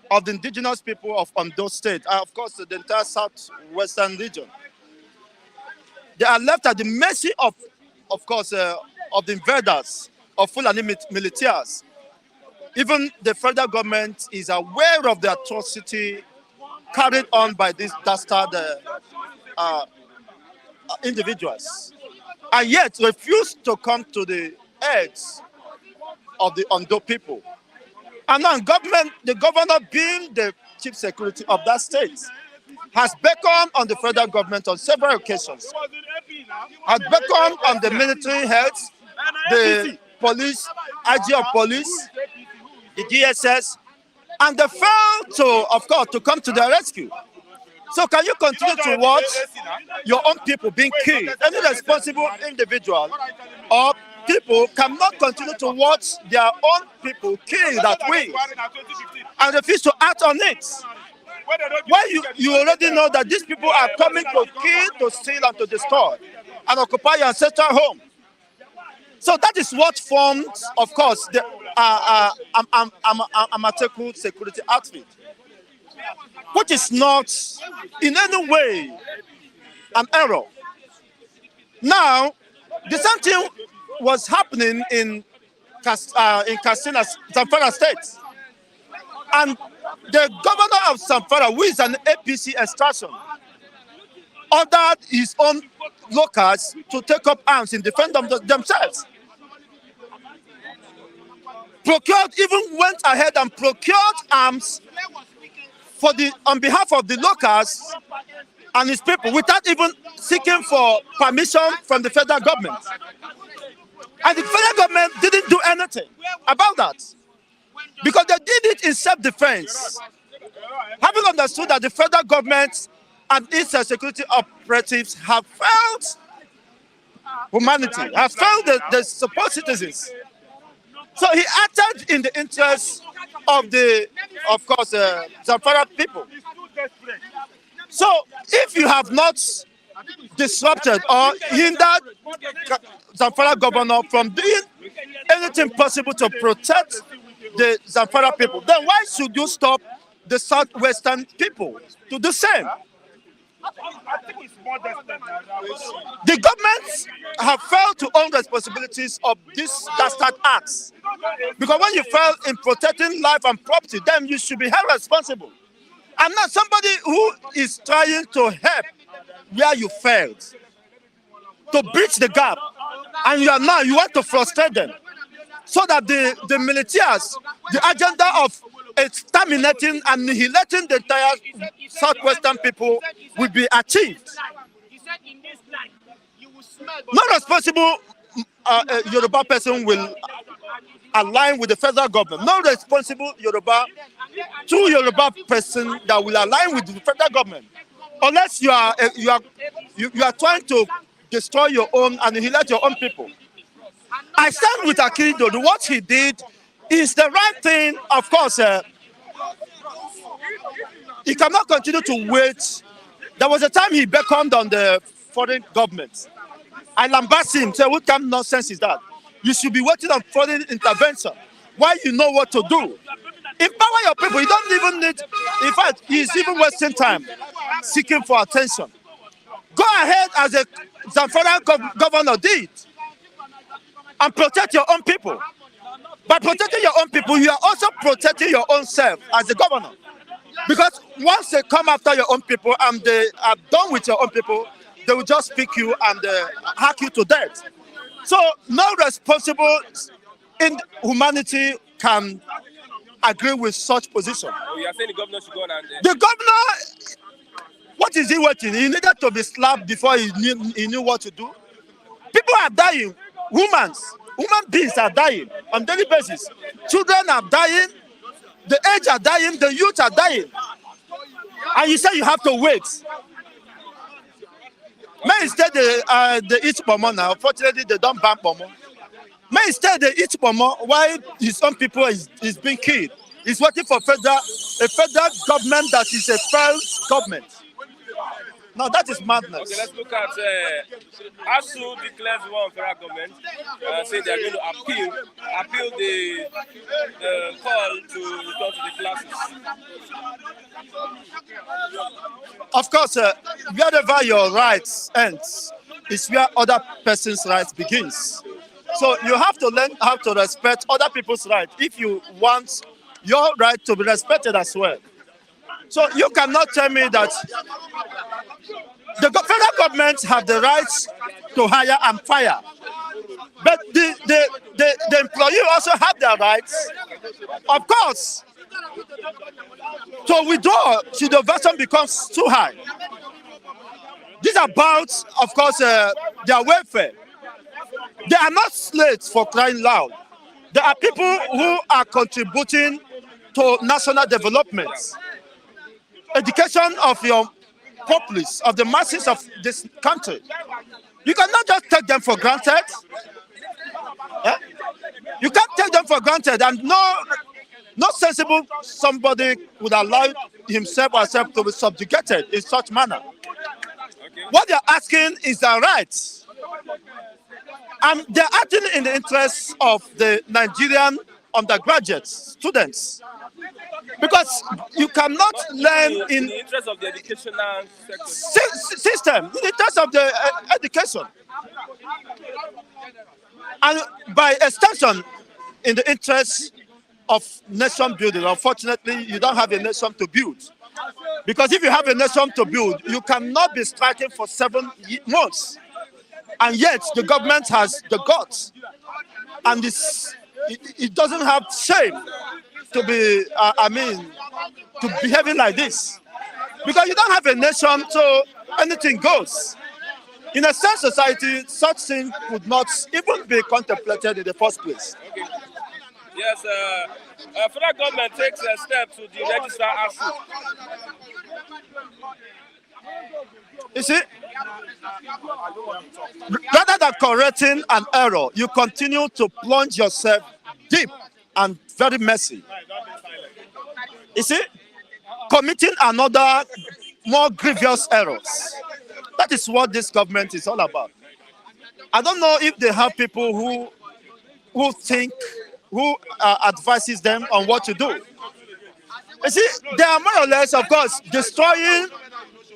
of the indigenous people of Ondo State, and of course the entire southwestern region. They are left at the mercy of course, of the invaders, of Fulani militias. Even the federal government is aware of the atrocity carried on by these dastard individuals, and yet refuse to come to the aids of the Ondo people. And now the governor being the chief security of that state, has beckoned on the federal government on several occasions, has beckoned on the military heads, the police, IG of police, the DSS, and they failed to, of course, to come to their rescue. So can you continue to watch your own people being killed? Any responsible individual or people cannot continue to watch their own people killed that way and refuse to act on it. When you already know that these people are coming to kill, to steal, and to destroy, and occupy your ancestral home. So that is what formed, of course, the Amateku security outfit, which is not in any way an error. Now, the same thing was happening in Katsina, Zamfara State. And the governor of Zamfara, who is an APC extraction, ordered his own locals to take up arms in defense of themselves. Even went ahead and procured arms on behalf of the locals and his people without even seeking for permission from the federal government. And the federal government didn't do anything about that because they did it in self-defense. Having understood that the federal government and its security operatives have failed humanity, have failed the supposed citizens. So he acted in the interest of of course, Zamfara people. So if you have not disrupted or hindered Zamfara governor from doing anything possible to protect the Zamfara people, then why should you stop the southwestern people to do the same? The governments have failed to own responsibilities of these dastard acts. Because when you fail in protecting life and property, then you should be held responsible. And not somebody who is trying to help where you failed, to bridge the gap, and you want to frustrate them, so that the militias, the agenda of exterminating and annihilating the entire southwestern people will be achieved. No responsible Yoruba person will align with the federal government. No responsible true Yoruba person that will align with the federal government, unless you are trying to destroy your own and annihilate your own people. I stand with Akirido. What he did is the right thing. Of course, he cannot continue to wait. There was a time he beckoned on the foreign government. I lambast him, say, what kind of nonsense is that? You should be waiting on foreign intervention while you know what to do. Empower your people. You don't even need, in fact, he's even wasting time seeking for attention. Go ahead as a Zamfara governor did and protect your own people. By protecting your own people, you are also protecting your own self as a governor. Because once they come after your own people and they are done with your own people, they will just pick you and hack you to death. So no responsible in humanity can agree with such position. Oh, you are saying the governor should go on and... The governor, what is he waiting? He needed to be slapped before he knew what to do. People are dying. Human beings are dying on a daily basis. Children are dying. The aged are dying. The youth are dying. And you say you have to wait. May instead they eat pomo now. Unfortunately, they don't ban pomo. May instead they eat pomo while his own people is being killed. He's waiting for a federal government that is a failed government. Now that is madness. Okay, let's look at Asuu declares war on federal government, saying they are going to appeal the call to return to the classes. Of course, wherever your rights ends is where other person's rights begins. So you have to learn how to respect other people's rights if you want your right to be respected as well. So you cannot tell me that the federal government have the rights to hire and fire, but the employee also have their rights, of course, to withdraw should the version becomes too high. This is about, of course, their welfare. They are not slaves for crying loud. There are people who are contributing to national development. Education of your populace, of the masses of this country. You cannot just take them for granted. Yeah? You can't take them for granted, and no sensible somebody would allow himself or herself to be subjugated in such manner. Okay. What they're asking is their rights. And they're acting in the interests of the Nigerian undergraduate students. Because you cannot learn in the interest of the educational system, in the interest of the education. And by extension, in the interest of nation building. Unfortunately, you don't have a nation to build. Because if you have a nation to build, you cannot be striking for 7 months. And yet, the government has the guts. And it doesn't have shame to be, to behaving like this. Because you don't have a nation, so anything goes. In a sense society, such thing could not even be contemplated in the first place. Yes, federal government takes a step to deregister Asuu. You see, rather than correcting an error, you continue to plunge yourself deep and very messy. You see, committing another more grievous errors. That is what this government is all about. I don't know if they have people who advises them on what to do. You see, they are more or less, of course, destroying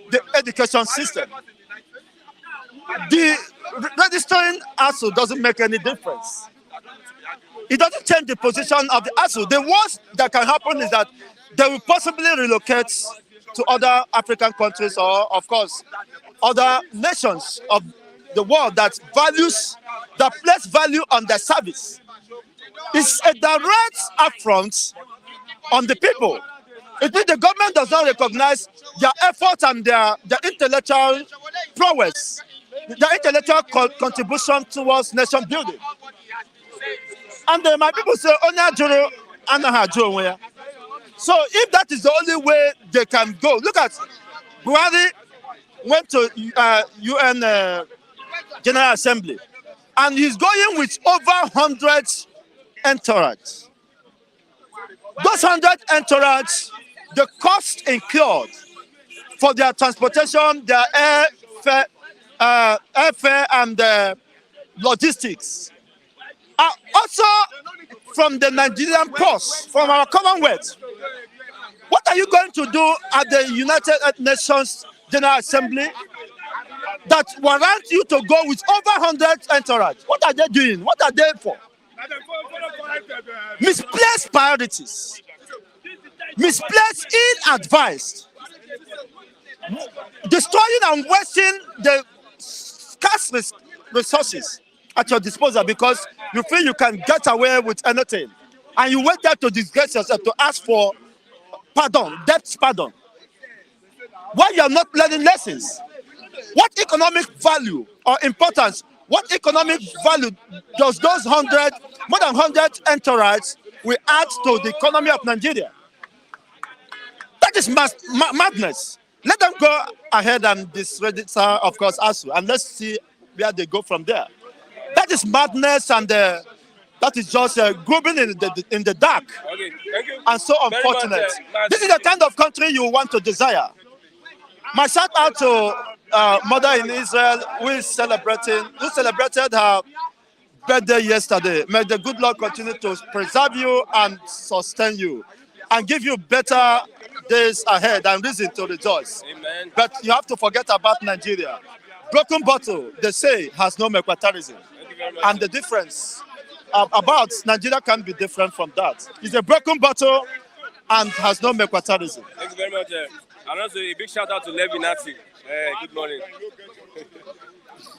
the education system. The registering ASU doesn't make any difference. It doesn't change the position of the ASU. The worst that can happen is that they will possibly relocate to other African countries or, of course, other nations of the world that place value on their service. It's a direct affront on the people. It means the government does not recognize their effort and their intellectual prowess, their intellectual contribution towards nation building. And my people say, so if that is the only way they can go, look at Buhari went to UN General Assembly, and he's going with over 100 entourage. Those 100 entourage, the cost incurred for their transportation, their airfare and logistics are also from the Nigerian cost, from our Commonwealth. What are you going to do at the United Nations General Assembly that warrants you to go with over 100 entourage? What are they doing? What are they for? Misplaced priorities. Misplaced, ill-advised. Destroying and wasting the scarce resources at your disposal because you feel you can get away with anything. And you went there to disgrace yourself, to ask for pardon, debt pardon. Why you are not learning lessons? What economic value or importance, what economic value does those more than 100 entourage will add to the economy of Nigeria? That is madness. Let them go ahead and disregister, of course, Asuu, and let's see where they go from there. That is madness, and that is just grooving in the dark. Okay, thank you. And so unfortunate. This is the kind of country you want to desire. My shout out to mother in Israel who celebrated her birthday yesterday. May the good Lord continue to preserve you and sustain you and give you better days ahead and reason to rejoice. Amen. But you have to forget about Nigeria. Broken bottle, they say, has no mequatarism. And the difference about Nigeria can be different from that. It's a broken bottle and has no mequatarism. Thank you very much. And also a big shout out to Levinati. Good morning.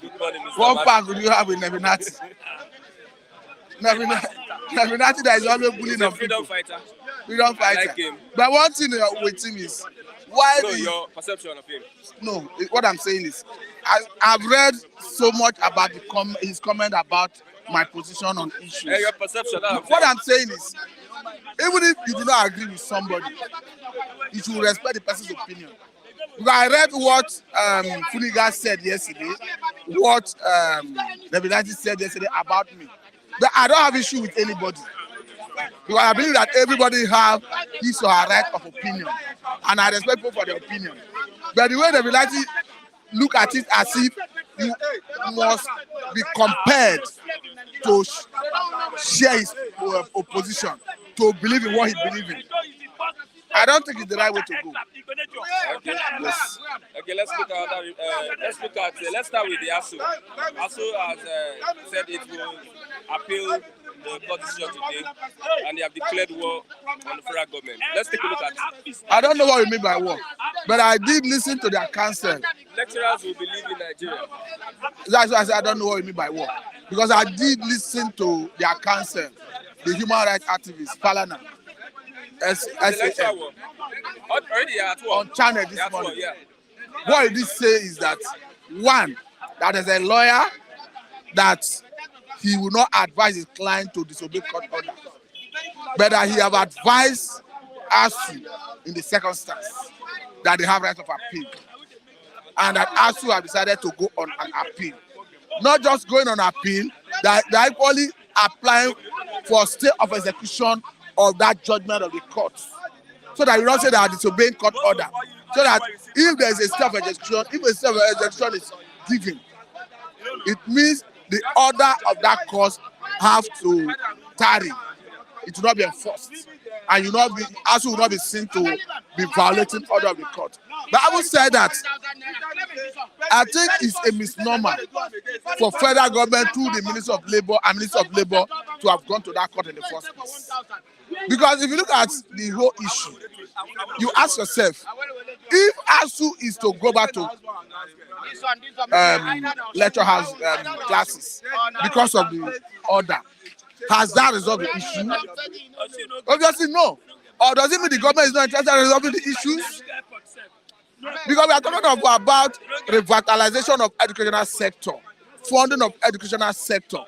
Good morning, Mr. What pack would you have with Nevinati? Nevinati that is always bullying He's a of freedom people. fighter. Freedom I fighter. like him. But one thing with him is why No, your perception of him. no. What I'm saying is, I've read so much about his comment about my position on issues. Your perception. What I'm saying is, even if you do not agree with somebody, you should respect the person's opinion. Because I read what Funiga said yesterday, what Nevinati said yesterday about me. But I don't have issue with anybody. Because I believe that everybody have his or her right of opinion. And I respect people for their opinion. But the way Nevinati look at it as if you must be compelled to share his opposition, to believe in what he believes in. I don't think it's the right way to go. Okay. Yes. Okay, let's start with the Asuu. Asuu has said it will appeal the court decision today, and they have declared war on the federal government. Let's take a look at it. I don't know what you mean by war, but I did listen to their counsel. Lecturers will be leaving Nigeria. That's why I said I don't know what you mean by war, because I did listen to their counsel, the human rights activist Falana. The lecturer war. Already at war. On channel this At war, morning. yeah. what he did say is that one, that as a lawyer, that he will not advise his client to disobey court order, but that he have advised Asuu in the circumstance that they have right of appeal, and that Asuu have decided to go on an appeal. Not just going on appeal, that they are equally applying for stay of execution of that judgment of the court, so that you don't say they are disobeying court order. So that if there is a stay of execution, if a stay of execution is given, it means the order of that court have to tarry. It will not be enforced, and you not be Asuu will not be seen to be violating order of the court. But I would say that I think it's a misnomer for federal government through the Ministry of Labour and Minister of Labour to have gone to that court in the first place. Because if you look at the whole issue, you ask yourself, if Asuu is to go back to lecture house classes because of the order, has that resolved the issue? Obviously, no. Or does it mean the government is not interested in resolving the issues? Because we are talking about revitalization of educational sector, funding of educational sector.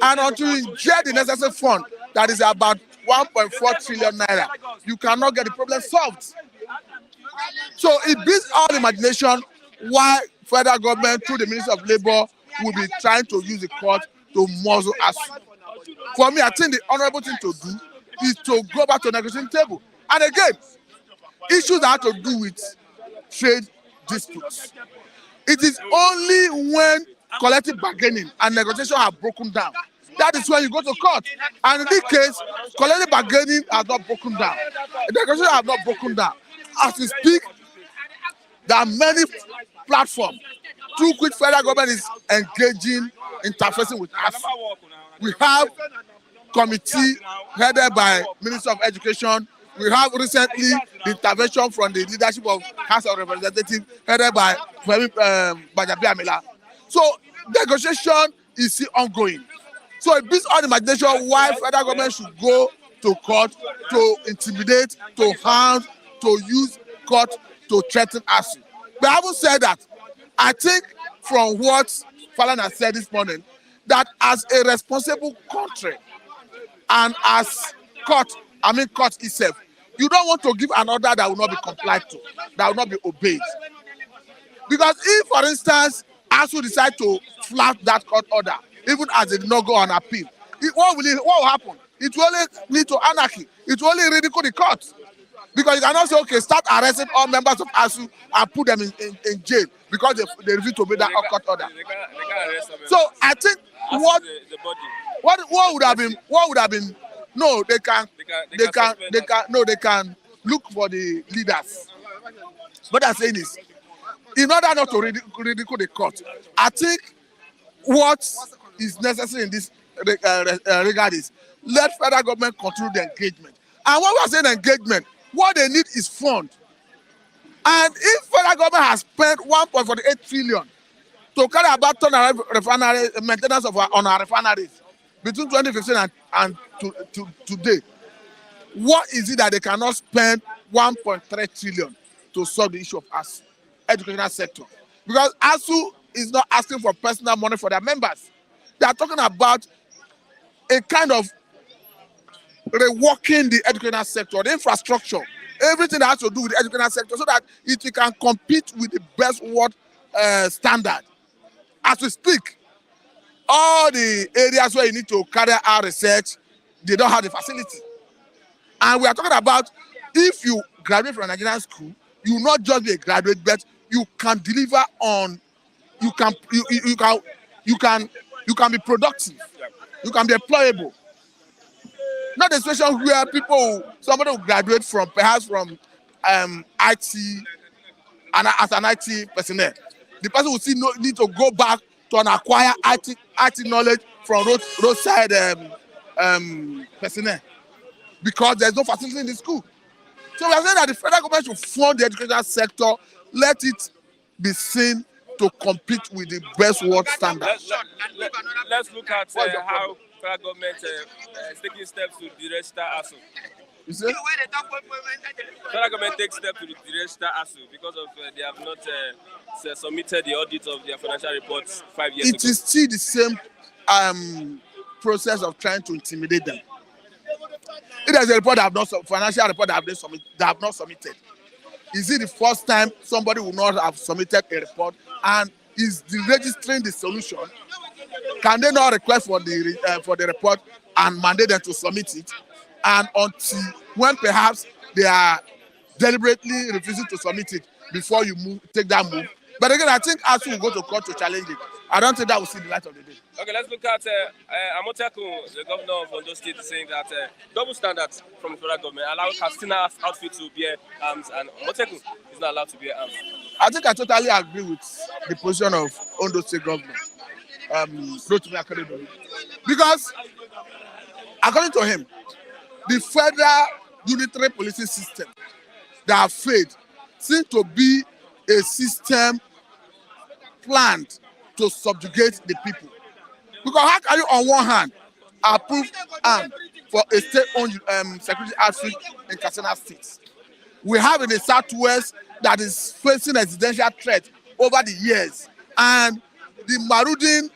And until you get the necessary fund, that is about 1.4 trillion naira, you cannot get the problem solved. So it beats all imagination why federal government through the Ministry of Labour will be trying to use the court to muzzle Asuu. For me, I think the honorable thing to do is to go back to the negotiating table. And again, issues that have to do with trade disputes. It is only when collective bargaining and negotiation are broken down, that is when you go to court. And in this case, collective bargaining has not broken down. Negotiation have not broken down. As we speak, there are many platforms through which federal government is engaging, interfacing with us. We have committee headed by Minister of Education. We have recently the intervention from the leadership of House of Representatives headed by Bajabi Amila. So negotiation is still ongoing. So it beats all imagination why federal government should go to court to intimidate, to harm, to use court to threaten us. But having said that, I think from what Falana said this morning, that as a responsible country and as court itself, you don't want to give an order that will not be complied to, that will not be obeyed. Because if, for instance, Asuu decide to flout that court order, even as it did not go on appeal, what will happen? It will only lead to anarchy. It will only ridicule the court. Because you cannot say, okay, start arresting all members of Asuu and put them in jail because they refuse to obey that court order. So I think what would have been no, they can look for the leaders. What I'm saying is, in order not to ridicule the court, I think what is necessary in this regard is let federal government continue the engagement. And when we are saying engagement, what they need is fund. And if federal government has spent 1.48 trillion to carry about refinery maintenance on our refineries between 2015 and today, what is it that they cannot spend 1.3 trillion to solve the issue of Asuu, educational sector? Because Asuu is not asking for personal money for their members. They are talking about a kind of reworking the educational sector, the infrastructure, everything that has to do with the educational sector, so that it can compete with the best world standard. As we speak, all the areas where you need to carry out research, they don't have the facility. And we are talking about if you graduate from a Nigerian school, you will not just be a graduate, but you can deliver on, you can be productive, you can be employable. Not a situation where somebody will graduate perhaps from IT, and as an IT personnel. The person will still need to go back to acquire IT knowledge from roadside personnel, because there's no facility in the school. So we are saying that the federal government should fund the educational sector, let it be seen to compete with the best world standards. Let's look at how federal government is taking steps to deregister Asuu. You see? Federal government takes steps to register Asuu because of they have not submitted the audit of their financial reports 5 years It ago. is still the same process of trying to intimidate them. If there's a report that have not financial report that have not submitted, is it the first time somebody will not have submitted a report, and is the registering the solution? Can they not request for the report and mandate them to submit it? And until when perhaps they are deliberately refusing to submit it before you take that move. But again, I think Asuu will go to court to challenge it. I don't think that will see the light of the day. Okay, let's look at Amotekun, the governor of Ondo State, is saying that double standards from the federal government allow Katsina outfit to bear arms, and Amotekun is not allowed to bear arms. I think I totally agree with the position of Ondo State governor, because according to him, the federal unitary policing system that have failed seems to be a system planned to subjugate the people. Because how can you, on one hand, approve arms for a state-owned security outfit in Katsina State? We have in the Southwest that is facing existential threat over the years, and the marauding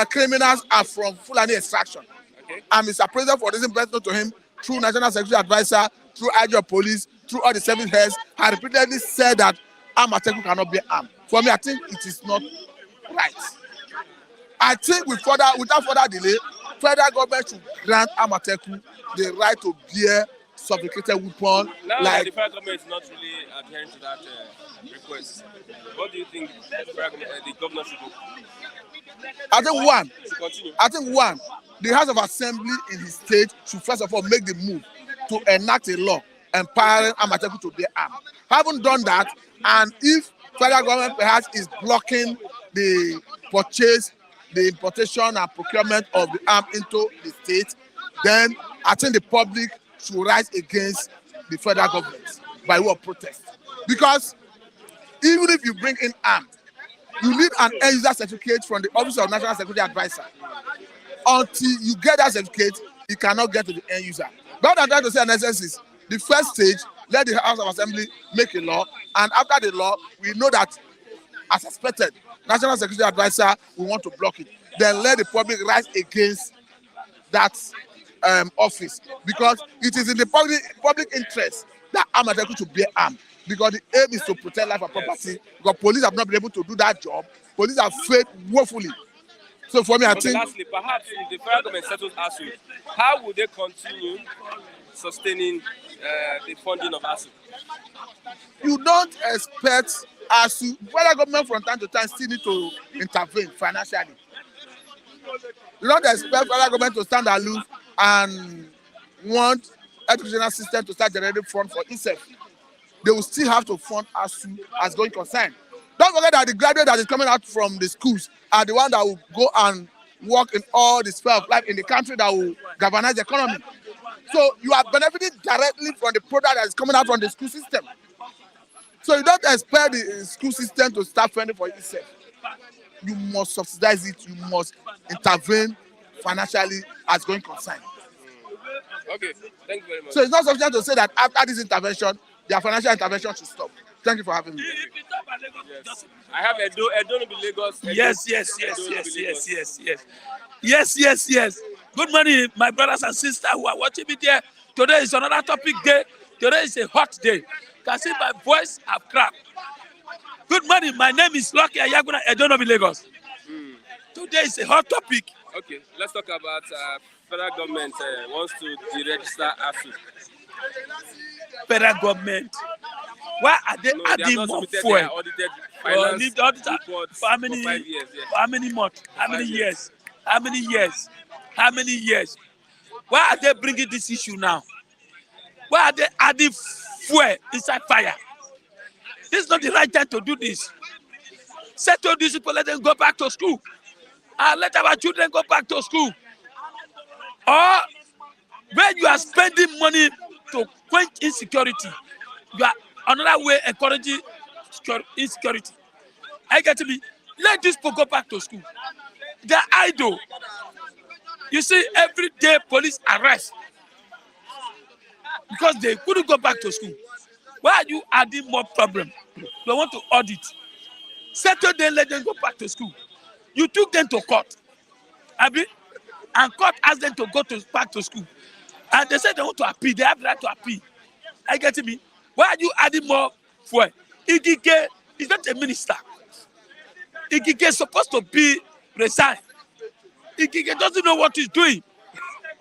criminals are from Fulani extraction. Okay. And Mr. President, for this investment to him, through National Security Advisor, through IG of Police, through all the service heads, has repeatedly said that Amateku cannot be armed. For me, I think it is not right. I think without further delay, federal government should grant Amateku the right to bear sophisticated weapon. Now like, the federal government is not really adhering to that request. What do you think the governor should do? I think one, the House of Assembly in his state should first of all make the move to enact a law empowering Amateku to bear arms. Haven't done that, and if federal government perhaps is blocking the purchase, the importation and procurement of the arm into the state, then I think the public should rise against the federal government by way of protest. Because even if you bring in arms, you need an end user certificate from the Office of National Security Advisor. Until you get that certificate, you cannot get to the end user. But what I'm trying to say, NSS, is the first stage, let the House of Assembly make a law, and after the law, we know that, as expected, National Security Advisor will want to block it. Then let the public rise against that office, because it is in the public interest that Amateku to bear arms, because the aim is to protect life and property. Because police have not been able to do that job. Police have failed woefully. So for me, I think. Lastly, perhaps if the federal government settles Asuu, how will they continue sustaining the funding of Asuu? You don't expect Asuu. Federal government from time to time still need to intervene financially. You don't expect federal government to stand aloof and want educational system to start generating funds for itself. They will still have to fund Asuu as going concern. Don't forget that the graduate that is coming out from the schools are the one that will go and work in all the sphere of life in the country that will galvanize the economy. So you are benefiting directly from the product that is coming out from the school system. So you don't expect the school system to start funding for itself. You must subsidize it. You must intervene financially as going concern. Okay, thank you very much. So it's not sufficient to say that after this intervention, their financial intervention should stop. Thank you for having me. Yes. I have Edo no be Lagos. Yes. Good morning, my brothers and sisters who are watching me there. Today is another topic day. Today is a hot day. Can see my voice have cracked. Good morning, my name is Lucky Ayaguna, Edo no be Lagos. Today is a hot topic. Okay, let's talk about federal government wants to deregister Asuu. Federal government. Why are they adding more fuel? For how many months? How many years? How many years? Why are they bringing this issue now? Why are they adding fuel inside fire? This is not the right time to do this. Settle these people, let them go back to school. And let our children go back to school. Or when you are spending money to quench insecurity, you are another way encouraging insecurity. I get to be, let these people go back to school. They are idle. You see, every day police arrest. because they couldn't go back to school. Why are you adding more problem? They want to audit. Settle them, let them go back to school. You took them to court, Abi, and court asked them to go back to school. And they said they want to appeal. They have the right to appeal. Are you getting me? Why are you adding more fuel? Igige is not a minister. Igige is supposed to be resigned. Igige doesn't know what he's doing.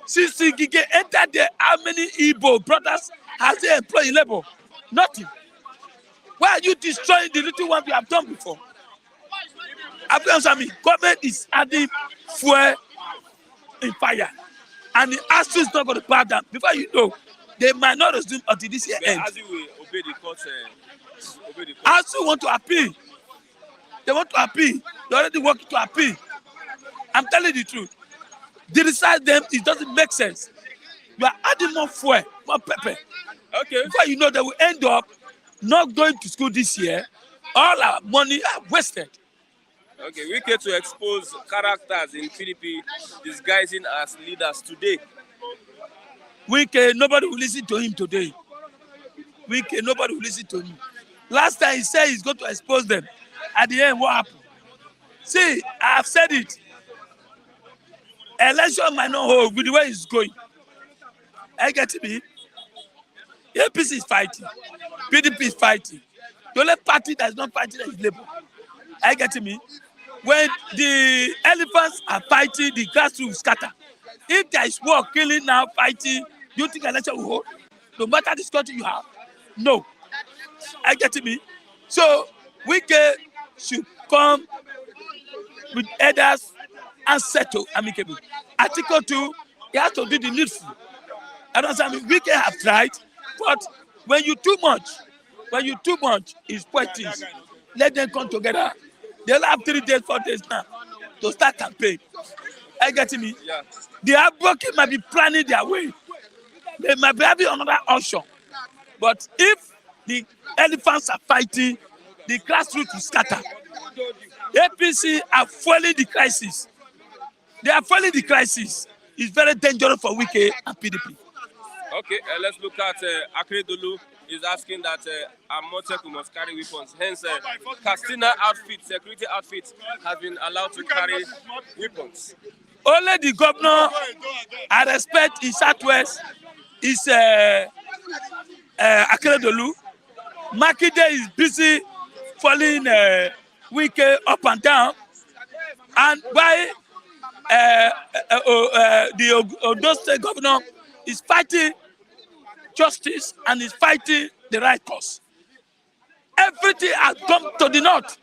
Since Igige entered there, how many Igbo brothers has he employed in labor? Nothing. Why are you destroying the little one we have done before? Have you answered me? Government is adding fuel in fire. And the Asuu is not going to bow down. Before you know, they might not resume until this year ends. As you will obey the court, Asuu want to appeal. They want to appeal. They already working to appeal. I'm telling you the truth. Criticize them, it doesn't make sense. You are adding more fuel, more pepper. Okay. Before you know, they will end up not going to school this year. All our money are wasted. Okay, we get to expose characters in PDP disguising as leaders today. Nobody will listen to him today. Nobody will listen to him. Last time he said he's going to expose them. At the end, what happened? See, I have said it. Election might not hold with the way it's going. I get me. APC is fighting. PDP is fighting. The only party that is not fighting is Labour. I get me. When the elephants are fighting, the grassroots will scatter. If there is war, killing now, fighting, do you think election will hold? No matter the country you have, no. I get me. So we should come with others and settle amicably. Article 2, he has to do the needful. I don't understand. We can have tried, but when you too much, it's pointless. Let them come together. They'll have 3 days, 4 days now to start campaign. Are you getting me? Yeah. The advocate might be planning their way. They might be having another option. But if the elephants are fighting, the grassroots will scatter. APC are fueling the crisis. They are fueling the crisis. It's very dangerous for Wike and PDP. Okay, let's look at Akeredolu is asking that Amoteku must carry weapons. Hence, Castina outfit, security outfit, has been allowed to carry weapons. Only the governor I respect in Southwest is Akeredolu. Makinde is busy following Wike up and down. And why the Ondo State governor is fighting justice and is fighting the right cause. Everything has come to the north.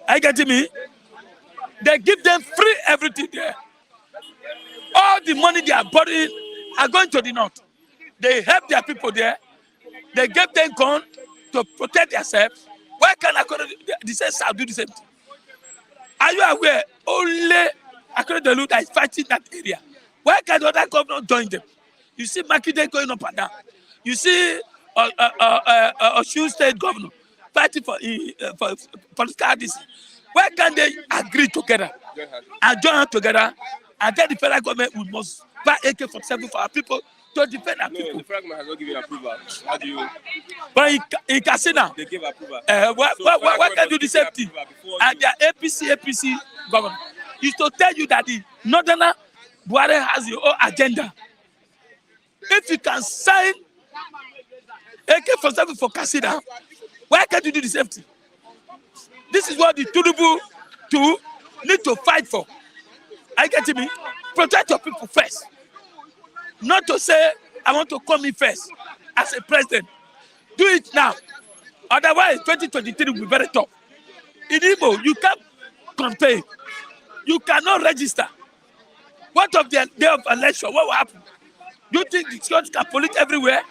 Are you getting me? They give them free everything there. All the money they are borrowing are going to the north. They help their people there. They give them gun to protect themselves. Why can't the same South do the same thing? Are you aware? Only Akeredolu that is fighting that area. Why can't the other governor join them? You see Makinde going up and down. You see Asuu State governor fighting for political agency. Why can't they agree together and join together and tell the federal government we must buy AK-47 for our people to defend our people? No, the federal government has not given approval. How do you? But in Katsina, they give approval. Why can't do the same thing? And their APC government is to tell you that the Northerner Buhari has your own agenda. If you can sign AK-47 for Katsina, why can't you do the same thing? This is what the Tinubu need to fight for. Are you getting me? Protect your people first. Not to say, I want to come in first as a president. Do it now. Otherwise, 2023 will be very tough. In Igbo, you can't campaign. You cannot register. What of the day of election? What will happen? Do you think the security can pollute everywhere?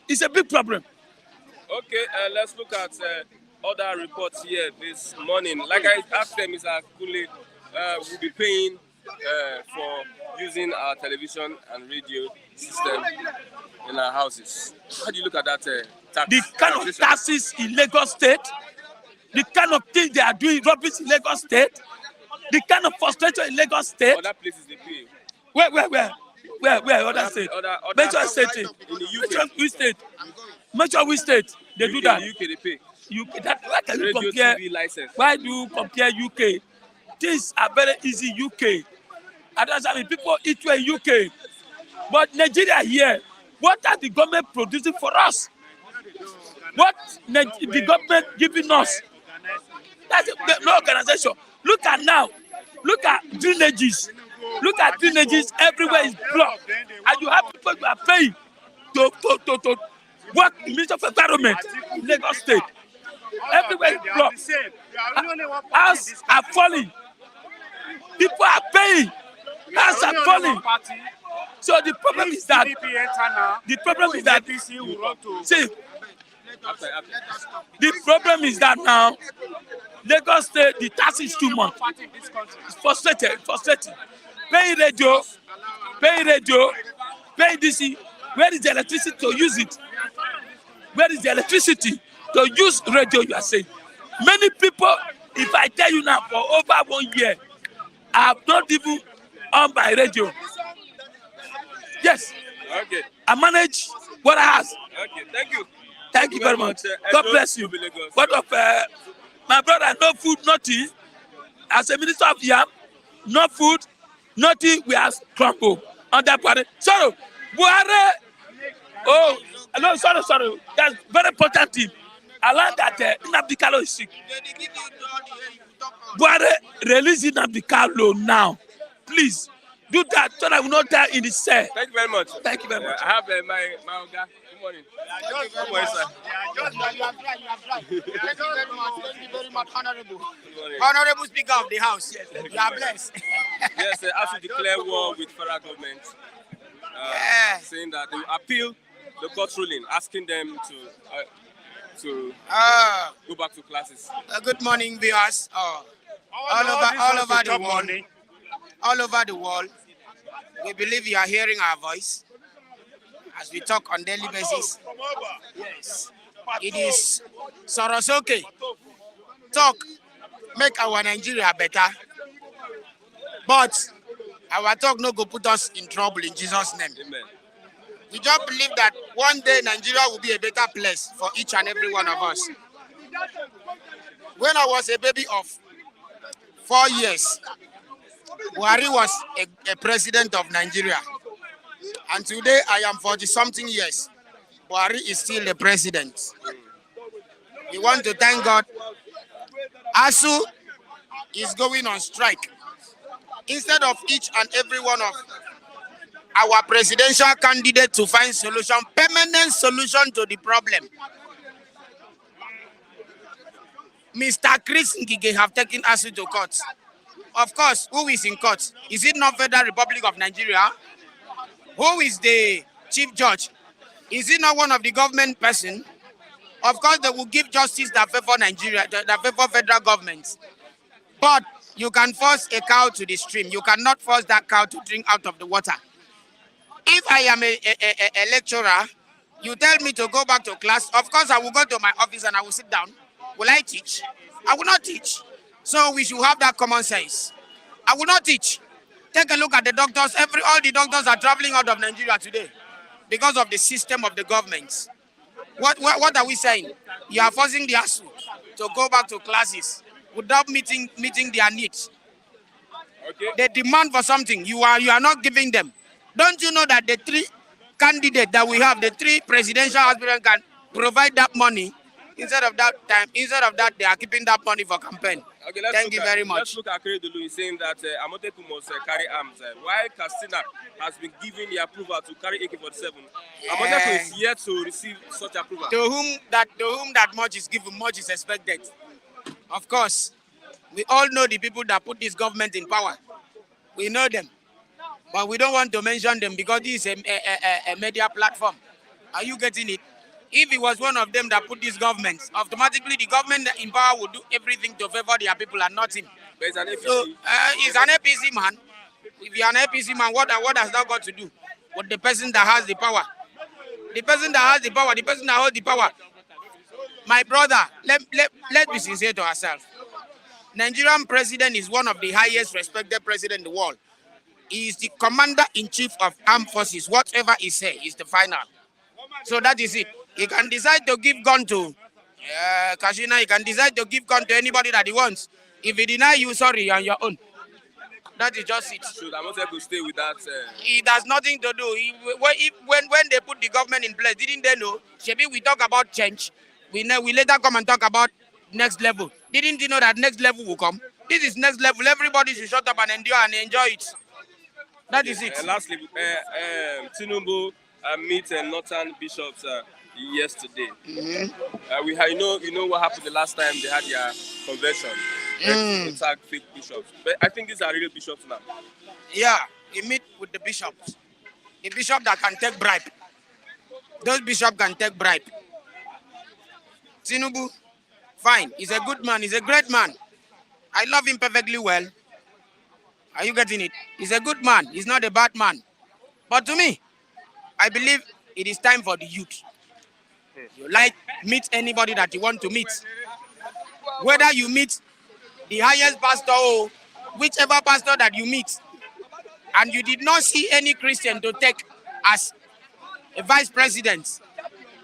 It's a big problem. Okay, let's look at other reports here this morning. Like I asked them, Mr. Kule, we'll be paying for using our television and radio system in our houses. How do you look at that tax? The kind of taxes in Lagos State, the kind of things they are doing rubbish in Lagos State, the kind of frustration in Lagos State. Other places they pay. Where? Where other state? Mention state. in the UK. Mention which state? Mention which state? They do that. In the UK they pay. UK. That why can you Radio compare? TV license. Why do you compare UK? Things are very easy UK. And that's I mean people eat well in UK. But Nigeria here, what are the government producing for us? What the government giving us? That's no organization. Look at now. Look at drainages. Look at drainages everywhere is blocked. And you have people who are paying to work in the Ministry of Environment in Lagos State. Everywhere is blocked. Houses are falling. People are paying. Houses are falling. So the problem is that see, the problem is that now Lagos State the tax is too much. It's frustrating. Paying radio, paying DC. Where is the electricity to use it? Where is the electricity to use radio? You are saying many people. If I tell you now, for over 1 year, I have not even on my radio. Yes. Okay. I manage what I have. Okay. Thank you. Thank you very much. God bless you. What of my brother? No food, nothing. As a minister of Yam, no food, nothing. We have crumble on that party. Sorry, Buhari. Oh, no, sorry. That's very important thing. I learned that Nnamdi Kanu is sick. Buhari, release Nnamdi Kanu now, please. Do that so that we not die in the cell. Thank you very much. Thank you very much. I have my Oga. Good morning. Good morning, sir. Thank you very much, Honorable. Good morning. Honorable Speaker of the House. Yes, you are blessed. Yes, Asuu declare war with federal government, saying that they will appeal the court ruling, asking them to go back to classes. Good morning, viewers. All over the world. All over the world, we believe you are hearing our voice as we talk on daily basis. Yes, it is Sorosoke. Talk, make our Nigeria better. But our talk no go put us in trouble in Jesus' name. Amen. We just believe that one day Nigeria will be a better place for each and every one of us. When I was a baby of 4 years, Buhari was a president of Nigeria. And today I am 40-something years. Buhari is still the president. We want to thank God. Asuu is going on strike. Instead of each and every one of our presidential candidates to find solution, permanent solution to the problem, Mr. Chris Ngige have taken Asuu to court. Of course, who is in court? Is it not Federal Republic of Nigeria? Who is the chief judge? Is it not one of the government person? Of course, they will give justice that favor Nigeria, that favor federal government. But you can force a cow to the stream. You cannot force that cow to drink out of the water. If I am a lecturer, you tell me to go back to class. Of course, I will go to my office and I will sit down. Will I teach? I will not teach. So we should have that common sense. I will not teach. Take a look at the doctors. All the doctors are traveling out of Nigeria today because of the system of the government. What are we saying? You are forcing the Asuu to go back to classes without meeting their needs. Okay. They demand for something. You are not giving them. Don't you know that the three candidates that we have, the three presidential aspirants, can provide that money? Instead of that, they are keeping that money for campaign. Okay, Thank you very much. Let's look at Akeredolu. He's saying that Amotekun must carry arms. While Katsina has been given the approval to carry AK-47, Amotekun is yet to receive such approval. To whom that much is given, much is expected. Of course, we all know the people that put this government in power. We know them. But we don't want to mention them because this is a media platform. Are you getting it? If it was one of them that put this government, automatically the government in power would do everything to favor their people and not him. But it's an APC. So he's an APC man. If you're an APC man, what has that got to do with the person that has the power? The person that has the power, the person that holds the power. My brother, let's be sincere to ourselves. Nigerian president is one of the highest respected presidents in the world. He is the commander-in-chief of armed forces. Whatever he say is the final. So that is it. He can decide to give gun to Kashina. He can decide to give gun to anybody that he wants. If he deny you, sorry, on your own. That is just it. Should I want to stay with that? It has nothing to do. When they put the government in place, didn't they know? Maybe we talk about change. We later come and talk about next level. Didn't you know that next level will come? This is next level. Everybody should shut up and endure and enjoy it. That is it. Lastly, Tinubu meet Northern bishops yesterday. You know what happened the last time they had their convention. They attacked fake bishops. But I think these are real bishops now. Yeah, he meet with the bishops. A bishop that can take bribe. Those bishops can take bribe. Tinubu, fine. He's a good man. He's a great man. I love him perfectly well. Are you getting it? He's a good man. He's not a bad man. But to me, I believe it is time for the youth. You meet anybody that you want to meet. Whether you meet the highest pastor or whichever pastor that you meet, and you did not see any Christian to take as a vice president,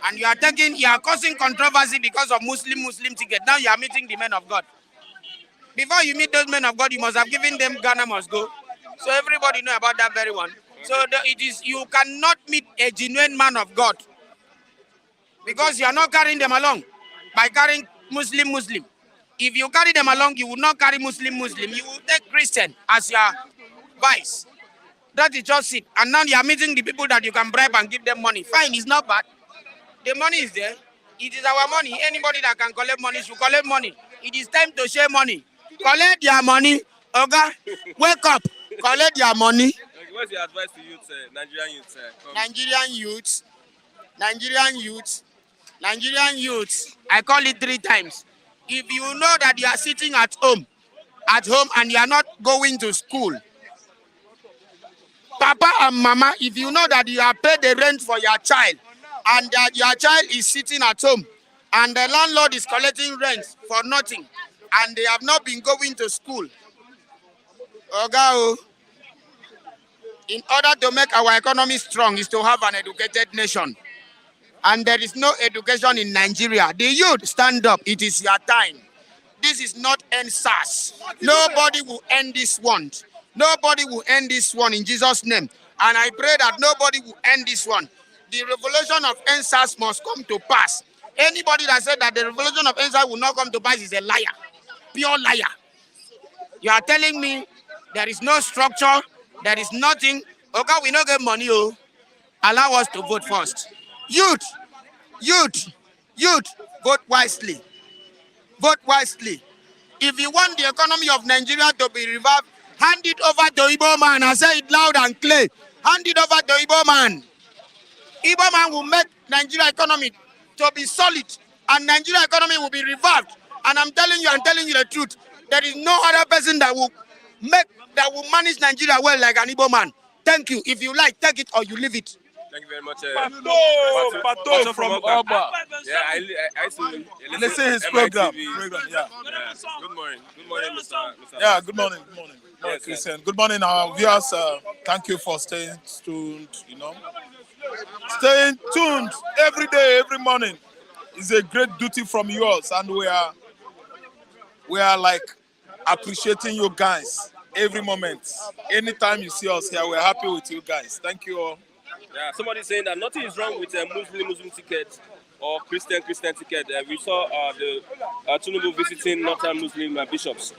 and you are causing controversy because of Muslim ticket. Now you are meeting the men of God. Before you meet those men of God, you must have given them Ghana must go. So everybody know about that very one. So you cannot meet a genuine man of God because you are not carrying them along by carrying Muslim. If you carry them along, you will not carry Muslim. You will take Christian as your vice. That is just it. And now you are meeting the people that you can bribe and give them money. Fine, it's not bad. The money is there. It is our money. Anybody that can collect money should collect money. It is time to share money. Collect your money. Oga, wake up. Collect your money. Okay, what's your advice to youth, Nigerian youths. I call it 3 times. If you know that you are sitting at home and you are not going to school, Papa and Mama, if you know that you have paid the rent for your child and that your child is sitting at home and the landlord is collecting rent for nothing and they have not been going to school, Oga, in order to make our economy strong is to have an educated nation. And there is no education in Nigeria. The youth, stand up. It is your time. This is not NSAS. Nobody will end this one. Nobody will end this one in Jesus' name. And I pray that nobody will end this one. The revolution of NSAS must come to pass. Anybody that said that the revolution of NSAS will not come to pass is a liar. Pure liar. You are telling me there is no structure, there is nothing. Okay, we don't get money. Allow us to vote first. Youth, vote wisely. Vote wisely. If you want the economy of Nigeria to be revived, hand it over to Igbo man. I say it loud and clear. Hand it over to Igbo man. Igbo man will make Nigeria economy to be solid, and Nigeria economy will be revived. And I'm telling you the truth. There is no other person that will manage Nigeria well like an Igbo man. Thank you. If you like, take it or you leave it. Thank you very much. Pato from Oba. Yeah, I used to Listen his program. Yeah. Good morning, Mr. Yeah, good morning. Yes, Christian. Good morning, our viewers. Thank you for staying tuned. Staying tuned every day, every morning is a great duty from yours, and we are like appreciating you guys every moment. Anytime you see us here, we're happy with you guys. Thank you all. Yeah, somebody saying that nothing is wrong with a Muslim ticket or Christian ticket. We saw the Tinubu visiting Northern Muslim bishops.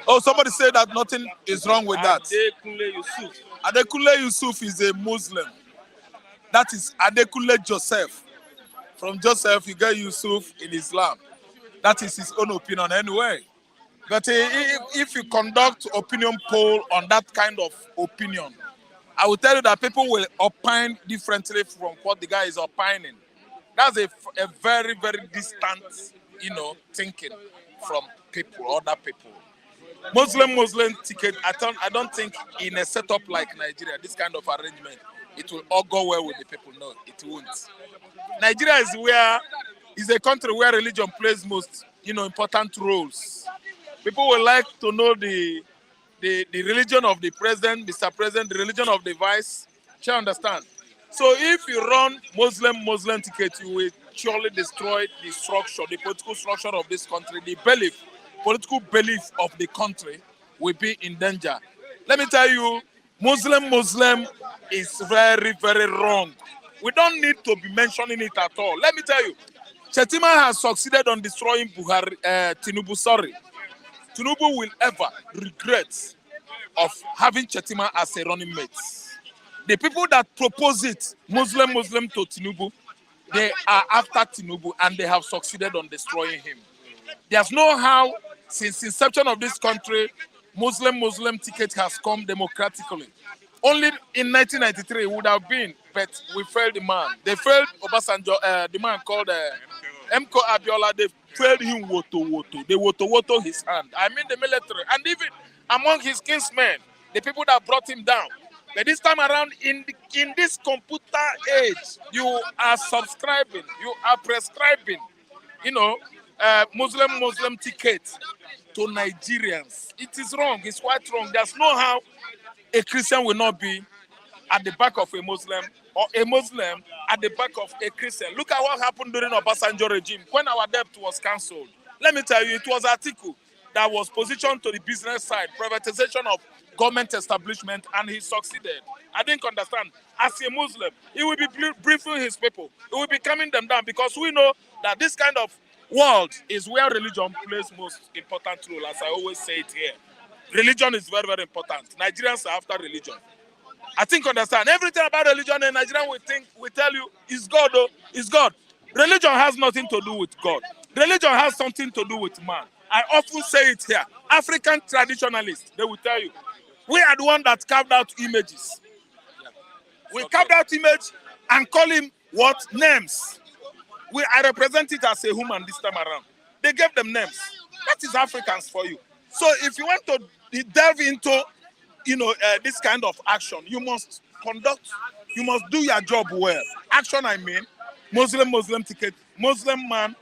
Oh, somebody said that nothing is wrong with that. Adekunle Yusuf is a Muslim. That is Adekunle Joseph. From Joseph, you get Yusuf in Islam. That is his own opinion anyway. But if you conduct opinion poll on that kind of opinion, I will tell you that people will opine differently from what the guy is opining. That's a very, very distant, thinking from other people. Muslim ticket, I don't think in a setup like Nigeria, this kind of arrangement, it will all go well with the people. No, it won't. Nigeria is a country where religion plays most, important roles. People would like to know the the religion of the president, Mr. President, the religion of the vice. Shall understand? So if you run Muslim ticket, you will surely destroy the structure, the political structure of this country. The political belief of the country will be in danger. Let me tell you, Muslim is very, very wrong. We don't need to be mentioning it at all. Let me tell you, Chetima has succeeded on destroying Tinubu. Sorry. Tinubu will ever regret of having Chetima as a running mate. The people that propose it, Muslim to Tinubu, they are after Tinubu and they have succeeded on destroying him. There's no how, since inception of this country, Muslim ticket has come democratically. Only in 1993 it would have been, but we failed the man. They failed Obasanjo, the man called Mko Abiola. They failed him woto. They woto his hand. I mean the military. And even among his kinsmen, the people that brought him down. But this time around, in this computer age, you are subscribing, you are prescribing, Muslim ticket to Nigerians. It is wrong. It's quite wrong. There's no how a Christian will not be at the back of a Muslim or a Muslim at the back of a Christian. Look at what happened during Obasanjo regime when our debt was cancelled. Let me tell you, it was Atiku that was positioned to the business side, privatization of government establishment, and he succeeded. I didn't understand. As a Muslim, he will be briefing his people. He will be calming them down because we know that this kind of world is where religion plays most important role, as I always say it here. Religion is very, very important. Nigerians are after religion. I think understand everything about religion in Nigeria. We tell you is God. Oh, is God. Religion has nothing to do with God. Religion has something to do with man. I often say it here. African traditionalists, they will tell you, we are the one that carved out images. We carved out image and call him what? Names. I represent it as a human this time around. They gave them names. That is Africans for you. So if you want to delve into, this kind of action, you must do your job well. Action, I mean, Muslim ticket, Muslim man,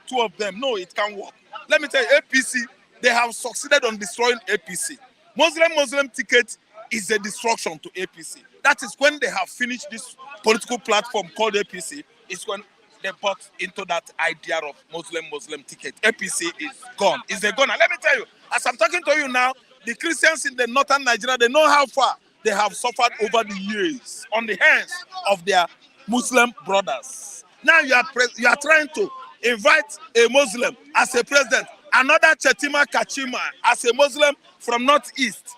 two of them. No, it can't work. Let me tell you, APC, they have succeeded on destroying APC. Muslim ticket is a destruction to APC. That is when they have finished this political platform called APC, is when they bought into that idea of Muslim ticket. APC is gone. It's a gone. And let me tell you, as I'm talking to you now, the Christians in the northern Nigeria, they know how far they have suffered over the years on the hands of their Muslim brothers. Now you are trying to invite a Muslim as a president, another Chetima Kachima as a Muslim from Northeast.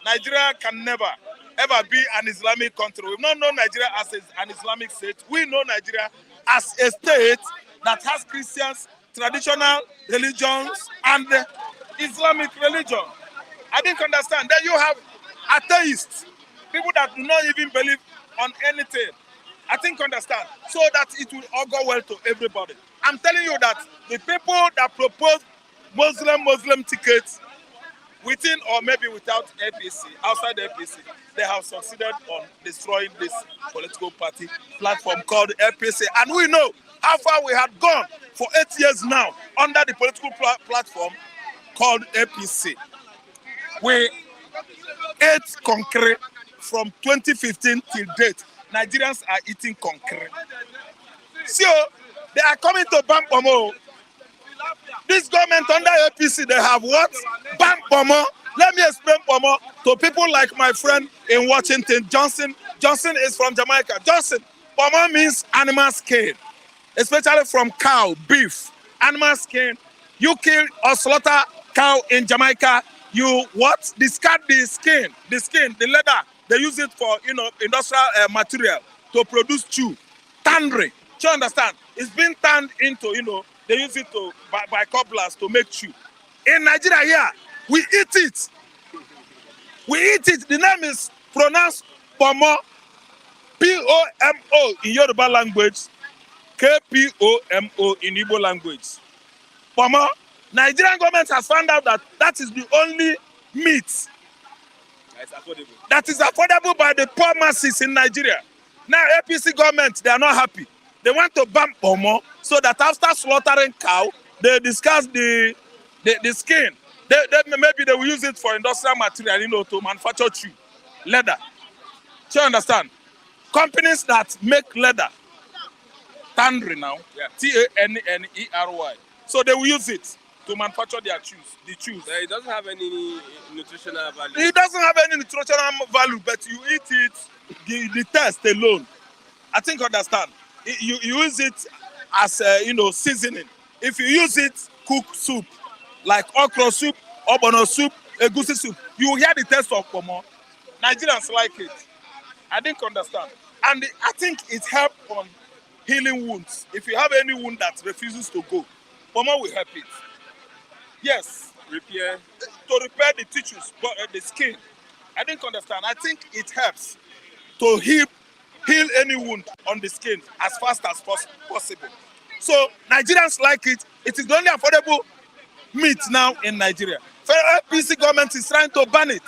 Nigeria can never, ever be an Islamic country. We've not known Nigeria as an Islamic state. We know Nigeria as a state that has Christians, traditional religions, and Islamic religion. I didn't understand. Then you have atheists, people that do not even believe on anything. I think understand. So that it will all go well to everybody. I'm telling you that the people that propose Muslim tickets, within or maybe without APC, outside APC, they have succeeded on destroying this political party platform called APC. And we know how far we had gone for 8 years now under the political platform called APC. We ate concrete from 2015 till date. Nigerians are eating concrete. So they are coming to Bampomo. This government under APC, they have what? Bampomo. Let me explain Pomo to people like my friend in Washington, Johnson. Johnson is from Jamaica. Johnson, Pomo means animal skin, especially from cow, beef, animal skin. You kill or slaughter cow in Jamaica, you what? Discard the skin, the leather. They use it for, industrial material to produce chew. Tannery. Do you understand? It's been turned into, they use it to by cobblers to make chew. In Nigeria here, we eat it. We eat it. The name is pronounced Pomo. P-O-M-O in Yoruba language. K-P-O-M-O in Igbo language. Pomo. Nigerian government has found out that that is the only meat that is affordable by the poor masses in Nigeria. Now APC government, they are not happy. They want to ban Pomo so that after slaughtering cow, they discuss the skin Maybe they will use it for industrial material, to manufacture shoe, leather. Do you understand? Companies that make leather, Tannery now, Yeah. Tannery. So they will use it to manufacture their shoes, the shoes. It doesn't have any nutritional value. It doesn't have any nutritional value, but you eat it, the taste alone. I think understand. You use it as seasoning. If you use it, cook soup, like okra soup, obono soup, egusi soup, you hear the taste of pomo. Nigerians like it. I didn't understand. And I think it helps on healing wounds. If you have any wound that refuses to go, pomo will help it. Yes. Repair. To repair the tissues, the skin. I didn't understand. I think it helps to heal any wound on the skin as fast as possible. So Nigerians like it. It is the only affordable meat now in Nigeria. Federal PC government is trying to ban it.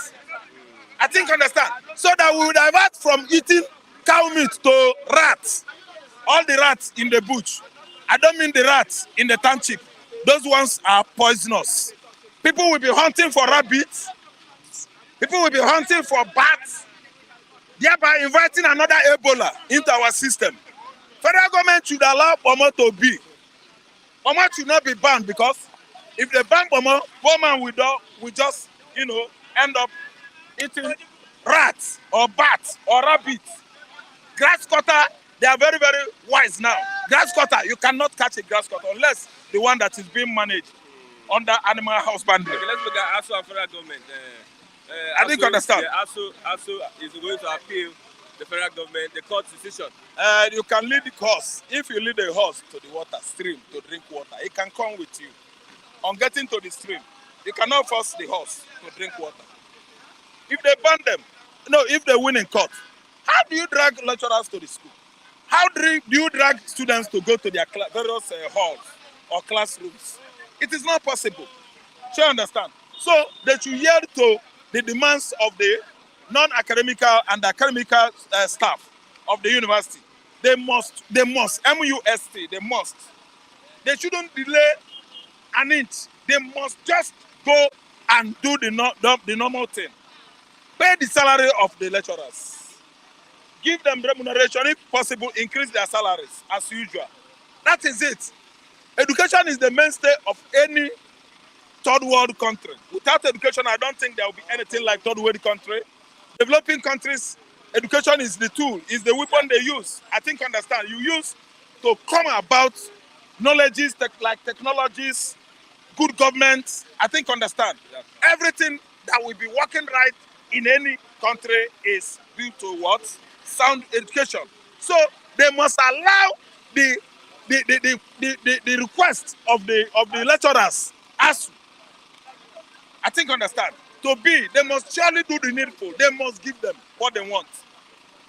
I think understand. So that we will divert from eating cow meat to rats. All the rats in the bush. I don't mean the rats in the township. Those ones are poisonous. People will be hunting for rabbits. People will be hunting for bats, thereby inviting another Ebola into our system. Federal government should allow pomo to be. Pomo should not be banned, because if they ban pomo, poor man will just end up eating rats or bats or rabbits. Grass cutter, they are very, very wise now. Grass cutter, you cannot catch a grass cutter unless the one that is being managed under animal husbandry. Okay, let's look at Asuu and federal government. I didn't understand. Yeah, Asuu is going to appeal the federal government, the court decision. You can lead the horse. If you lead a horse to the water stream to drink water, it can come with you. On getting to the stream, you cannot force the horse to drink water. If they ban them, if they win in court, how do you drag lecturers to the school? How do you drag students to go to their various halls or classrooms? It is not possible. Do you understand? So they should yield to the demands of the non-academical and academical staff of the university. They must, MUST, they must. They shouldn't delay an inch. They must just go and do the normal thing. Pay the salary of the lecturers. Give them remuneration, if possible, increase their salaries as usual. That is it. Education is the mainstay of any third world country. Without education, I don't think there will be anything like third world country. Developing countries, education is the tool, is the weapon they use. I think understand. You use to come about knowledges like technologies, good government. I think understand. Yeah. Everything that will be working right in any country is due to what? Sound education. So they must allow the request of the lecturers as I think understand to be. They must surely do the needful. They must give them what they want.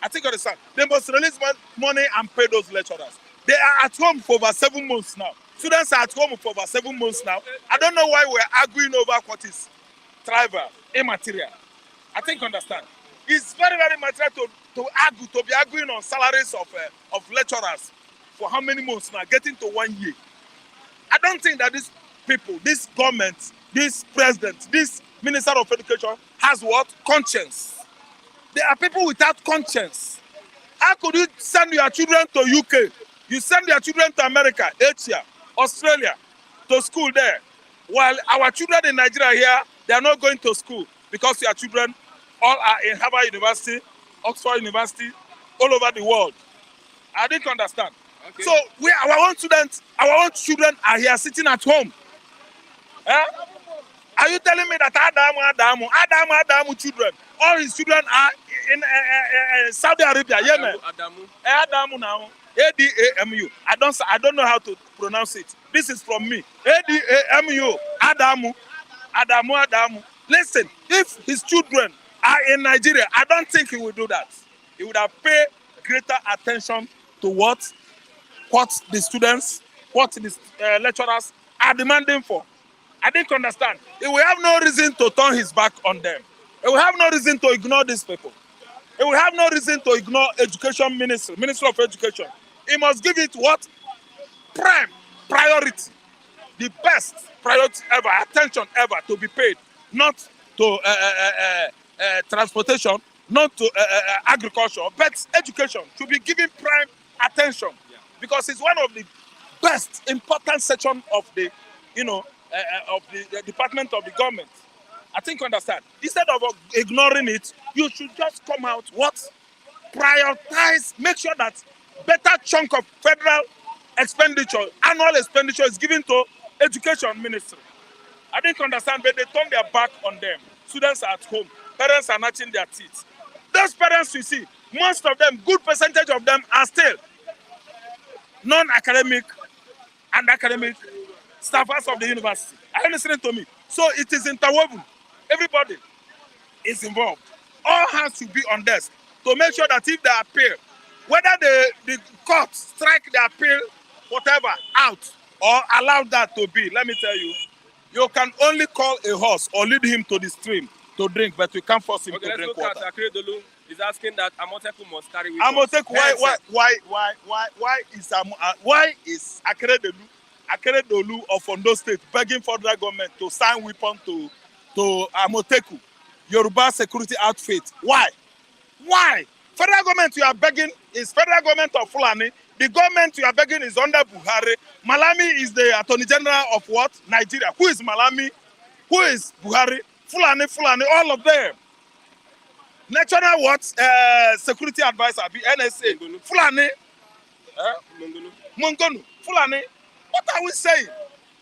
I think understand. They must release money and pay those lecturers. They are at home for over 7 months now. Students are at home for over 7 months now. I don't know why we're arguing over what is trivial, immaterial. I think understand. It's very, very material to be arguing on salaries of lecturers for how many months now, getting to 1 year. I don't think that these people, this government, this president, this minister of education has what? Conscience. They are people without conscience. How could you send your children to UK? You send your children to America, Asia, Australia, to school there. While our children in Nigeria here, they are not going to school because your children all are in Harvard University, Oxford University, all over the world. I didn't understand. Okay. So our own students, our own children are here sitting at home. Are you telling me that Adamu children, all his children are in Saudi Arabia, Yemen? Adamu now. Adamu. I don't know how to pronounce it. This is from me. Adamu. Adamu. Listen, if his children are in Nigeria, I don't think he will do that. He would have paid greater attention to what the students, what the lecturers are demanding for. I didn't understand. He will have no reason to turn his back on them. He will have no reason to ignore these people. He will have no reason to ignore education ministry of education. He must give it what? Prime priority. the best priority ever, attention ever to be paid, not to transportation, not to agriculture, but education should be given prime attention because it's one of the best important section of the, of the department of the government. I think you understand. Instead of ignoring it, you should just come out, prioritize, make sure that better chunk of federal expenditure, annual expenditure is given to education ministry. I didn't understand, but they turn their back on them. Students are at home. Parents are gnashing their teeth. Those parents you see, most of them, good percentage of them are still non-academic and academic staffers of the university. Are you listening to me? So it is interwoven. Everybody is involved. All hands should be on desk to make sure that if they appeal, whether the court strike the appeal, whatever, out or allow that to be, let me tell you, you can only call a horse or lead him to the stream to drink, but you can't force him to drink water. Okay, let's look at Akeredolu. He's asking that Amoteku must carry with Amoteku, why is Akeredolu of Ondo State begging federal government to sign weapon to Amoteku, Yoruba security outfit? Why? Federal government you are begging is federal government of Fulani. The government you are begging is under Buhari. Malami is the Attorney General of what? Nigeria. Who is Malami? Who is Buhari? Fulani, all of them. National what? Security advisor, NSA. Fulani. Mongonu. Fulani. What are we saying?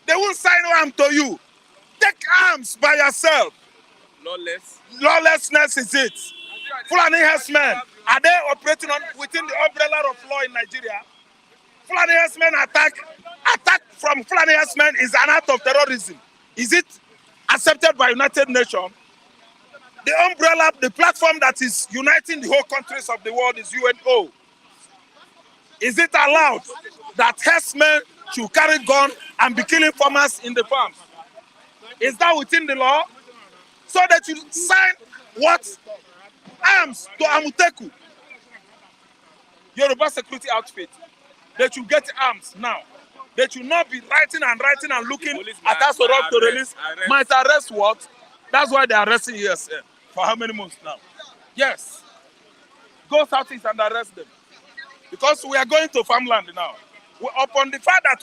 They won't sign arm to you. Take arms by yourself. Lawlessness is it. Fulani herdsmen, are they operating within the umbrella of law in Nigeria? Fulani herdsmen attack from Fulani herdsmen is an act of terrorism. Is it accepted by United Nations? The umbrella, the platform that is uniting the whole countries of the world is UNO. Is it allowed that herdsmen should carry gun and be killing farmers in the farms? Is that within the law? So that you sign what? Arms to Amoteku, Yoruba security outfit. They should get arms now. They should not be writing and looking at us to release. Might arrest what? That's why they are arresting ESN. For how many months now? Yes. Go southeast and arrest them. Because we are going to farmland now. Upon the fact that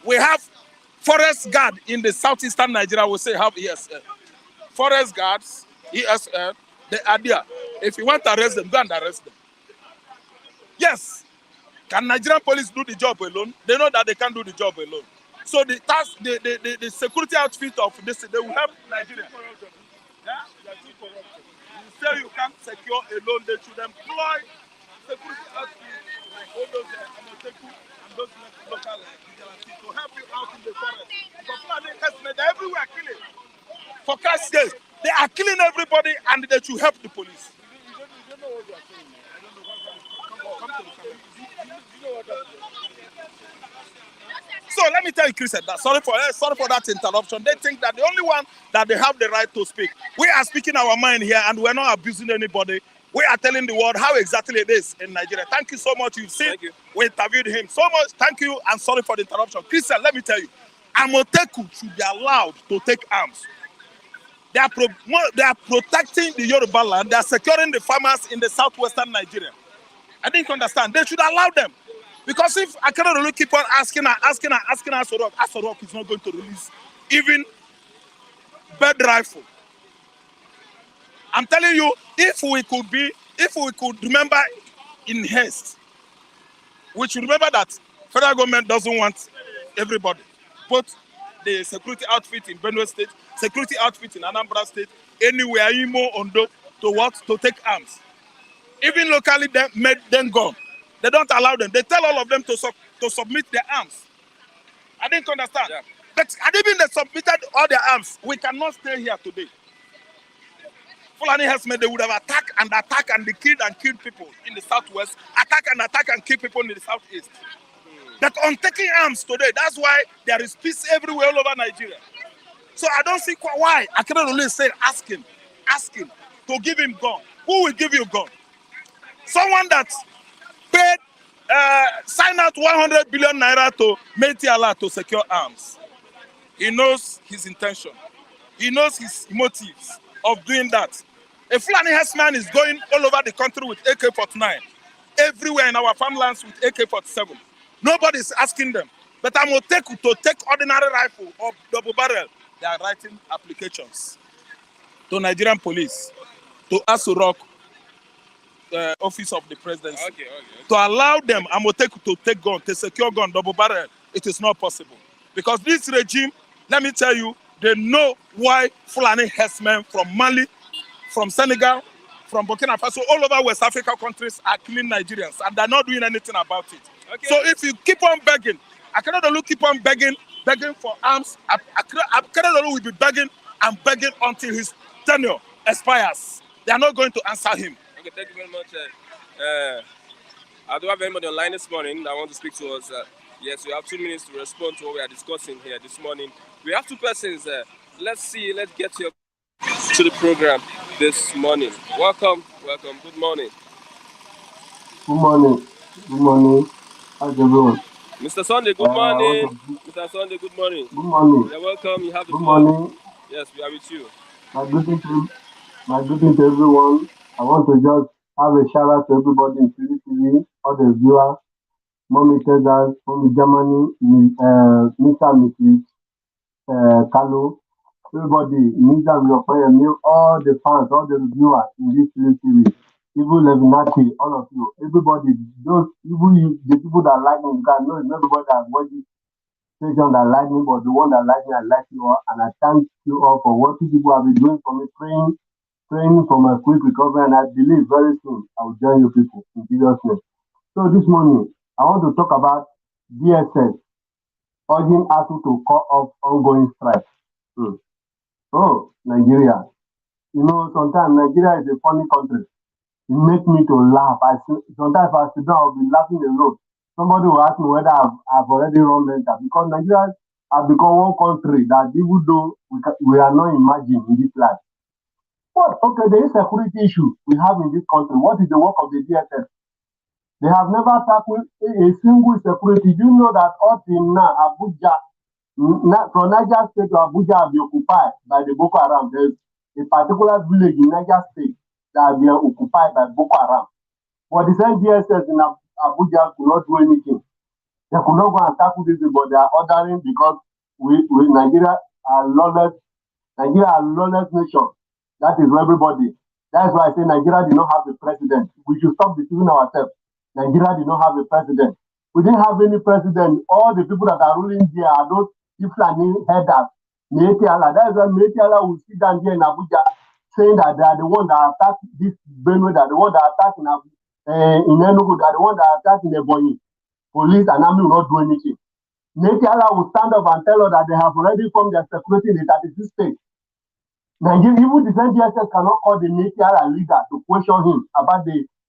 we have forest guard in the southeastern Nigeria, we say have ESN. Forest guards, ESN, they are there. If you want to arrest them, go and arrest them. Yes. Can Nigerian police do the job alone? They know that they can't do the job alone. So the task, the security outfit of this, they will help Nigeria. Yeah? You say you can't secure alone, they should employ security outfit like all those Amoteku and those local vigilantes to help you out in the forest. Because they're everywhere killing. For Christ's sake, they are killing everybody and they should help the police. You don't know what you are saying. I don't know come to the camera. You know what I'm saying. So let me tell you, Chris, that sorry for that interruption. They think that the only one that they have the right to speak. We are speaking our mind here and we're not abusing anybody. We are telling the world how exactly it is in Nigeria. Thank you so much. You've seen, we interviewed him so much. Thank you and sorry for the interruption. Christian, let me tell you, Amoteku should be allowed to take arms. They are protecting the Yoruba land. They are securing the farmers in the southwestern Nigeria. I didn't understand. They should allow them. Because if I cannot really keep on asking Asuu is not going to release even bird rifle. I'm telling you, if we could remember in haste, we should remember that federal government doesn't want everybody. Both the security outfit in Benue State, security outfit in Anambra State, anywhere, Imo, Ondo, to take arms. Even locally, they made them gone. They don't allow them. They tell all of them to submit their arms. I didn't understand. Yeah. But even they submitted all their arms, we cannot stay here today. Fulani herdsmen, they would have attacked and they killed people in the southwest, attack and kill people in the southeast. But on taking arms today, that's why there is peace everywhere all over Nigeria. So I don't see why I cannot only say ask him to give him gun. Who will give you gun? Someone that paid, sign out 100 billion naira to Meti Allah to secure arms. He knows his intention. He knows his motives of doing that. A Fulani herdsman is going all over the country with AK-49, everywhere in our farmlands with AK-47. Nobody's asking them. But I'm going to take ordinary rifle or double barrel. They are writing applications to Nigerian police, to Asuu office of the presidency, to allow them to take gun, to secure gun, double barrel. It is not possible. Because this regime, let me tell you, they know why Fulani herdsmen from Mali, from Senegal, from Burkina Faso, all over West Africa countries are killing Nigerians, and they're not doing anything about it. Okay. So if you keep on begging, Akeredolu keep on begging for arms, Akeredolu will be begging and begging until his tenure expires. They are not going to answer him. Okay, thank you very much. I do have anybody online this morning that want to speak to us. Yes, we have 2 minutes to respond to what we are discussing here this morning. We have two persons. Let's get to the program this morning. Welcome. Good morning. Good morning. Good morning. How's everyone? Mr. Sunday, good morning. Mr. Sunday, good morning. Good morning. You're welcome. You have the Good floor. morning. Yes, we are with you. My greeting to everyone. I want to just have a shout out to everybody in TV, all the viewers, Mommy Texas, Mommy Germany, Mr. and Mrs. Kalu, everybody, Mr. Miyopayemi, all the fans, all the viewers in this TV. Even Levinati, all of you, everybody, the people that like me, because I know it's not everybody that watches station that like me, but the one that like me, I like you all, and I thank you all for what you people have been doing for me, praying for my quick recovery, and I believe very soon I will join you people in Jesus' name. So this morning, I want to talk about DSS urging Asuu to call off ongoing strike. Oh, Nigeria. You know, sometimes Nigeria is a funny country. It makes me to laugh. Sometimes I sit down, I'll be laughing alone. Somebody will ask me whether I've already run mental, because Nigeria has become one country that even though we are not imagining in this life. But okay, there is a security issue we have in this country. What is the work of the DSS? They have never tackled a single security. Do you know that up till now, Abuja, from Niger State to Abuja, have been occupied by the Boko Haram? There's a particular village in Niger State that have been occupied by Boko Haram. But the same DSS in Abuja could not do anything. They could not go and tackle this, but they are ordering, because we Nigeria are lawless. Nigeria are lawless nation. That is everybody. That's why I say Nigeria did not have a president. We should stop deceiving ourselves. Nigeria did not have a president. We didn't have any president. All the people that are ruling here are those Iflani headers. Meeti Allah. That is why Meeti Allah will sit down here in Abuja saying that they are the one that attacked this Benue, that are the one that attacked in Enugu, that are the one that attacked in Ebonyi. Police and army will not do anything. Meeti Allah will stand up and tell us that they have already formed their security in the 36 states. Nigeria, even the same DSS cannot call the Meeti Allah leader to question him about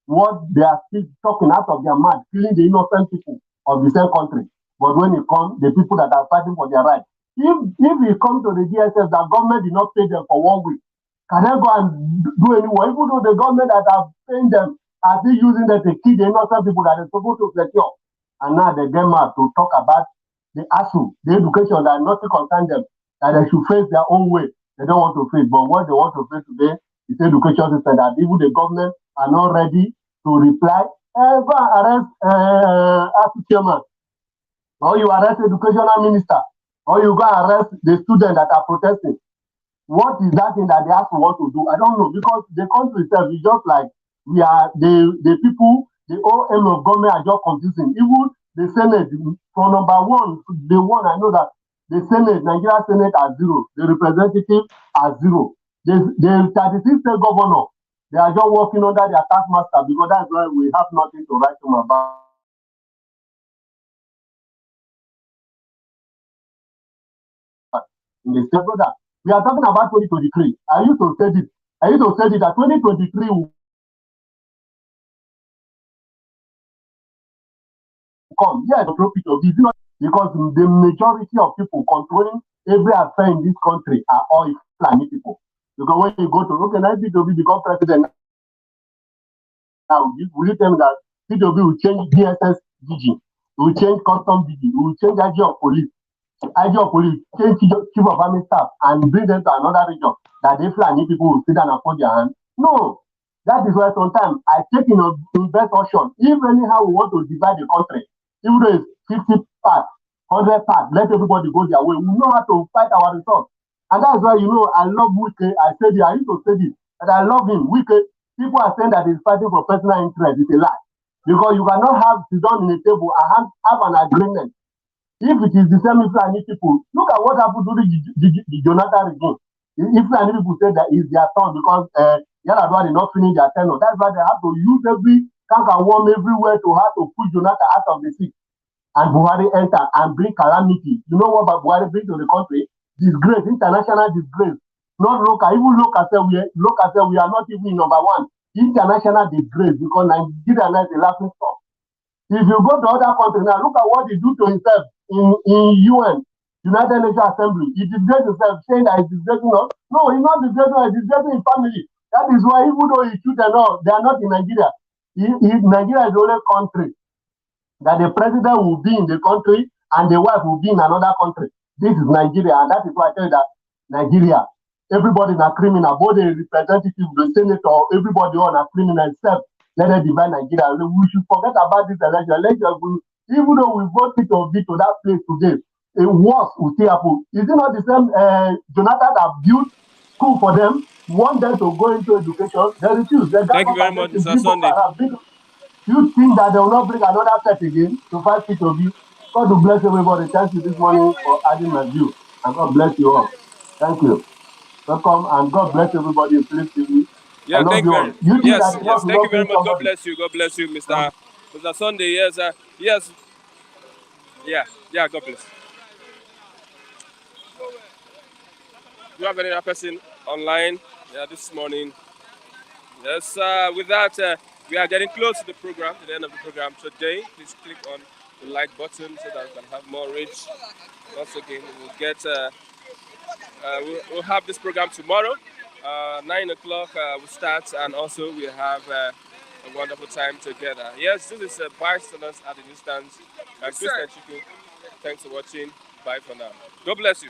what they are still talking out of their mouth, killing the innocent people of the same country. But when it comes, the people that are fighting for their rights, if it comes to the DSS, the government did not pay them for 1 week, can they go and do any work? Even though the government that have paid them are still using them to kill the innocent people that are supposed to secure. And now they get mad to talk about the Asuu, the education that nothing concerns them, that they should face their own way. They don't want to face. But what they want to face today is the education system, that even the government are not ready to reply. Go and arrest Asuu chairman, or you arrest educational minister, or you go and arrest the students that are protesting. What is that thing that they have to want to do? I don't know, because the country itself is just like we are the people, the whole aim of government are just confusing. Even the Senate, for number one, the one I know that the Senate, Nigeria Senate are 0, the representative are 0. The 36 state governor, they are just working under their taskmaster, because that's why we have nothing to write them about. In the state, brother, we are talking about 2023. I used to say that 2023 will come. Yeah, the profit of this, because the majority of people controlling every affair in this country are all Fulani people. Because when you go to, okay, now P2B become president, now will you tell me that P2B will change DSS DG, will change custom DG, will change IG of police? IG of police change chief of army staff and bring them to another region that they Fulani people will sit down and put their hand. No, that is why sometimes I take invest option. If anyhow we want to divide the country, even though it's 50 parts, 100 parts, let everybody go their way. We know how to fight our results. And that's why, I love Wike. I said it, I used to say this, that I love him. Wike, people are saying that he's fighting for personal interest. It's a lie. Because you cannot sit down in a table and have an agreement. If it is the same Fulani people, look at what happened during the Jonathan regime. If Fulani people say that it's their turn because Yaradua did not finish their tenure, that's why they have to use every cank and worm everywhere to have to push Jonathan out of the seat. And Buhari enter and bring calamity. You know what Buhari bring to the country? Disgrace, international disgrace. Not local, even local, we are not even in number one. International disgrace because Nigeria now is a laughing stock. If you go to other countries now, look at what he do to himself in UN, United Nations Assembly. He disgraced himself, saying that he's disgracing us. No, he's not disgracing us, he's disgracing his family. That is why even though he shoot and all, they are not in Nigeria. Nigeria is the only country that the president will be in the country and the wife will be in another country. This is Nigeria, and that is why I tell you that Nigeria, everybody is a criminal, both the representative, the senator, everybody on a criminal, except let them divide Nigeria. We should forget about this election. Even though we voted to be to that place today, a worse will still happen. Is it not the same Jonathan that built school for them, want them to go into education? They refuse. Thank you very much, Mr. Sunday. You think that they will not bring another set again to fight P2B? God to bless everybody. Thank you this morning for adding my view. And God bless you all. Thank you. Welcome, and God bless everybody in Philip TV. Yeah, thank you very much. Yes, yes. Thank you very much. God bless you. God bless you, Mr. Sunday. Yes, yes. Yeah, God bless. Do you have any other person online? Yeah, this morning. Yes, with that, we are getting close to the program, to the end of the program today. Please click on the like button so that we can have more reach. Once again, we'll have this program tomorrow. 9 o'clock we start, and also we have a wonderful time together. Yes, this is Bystanders at the Newsstands. I'm Christian Chiku. Thanks for watching. Bye for now. God bless you.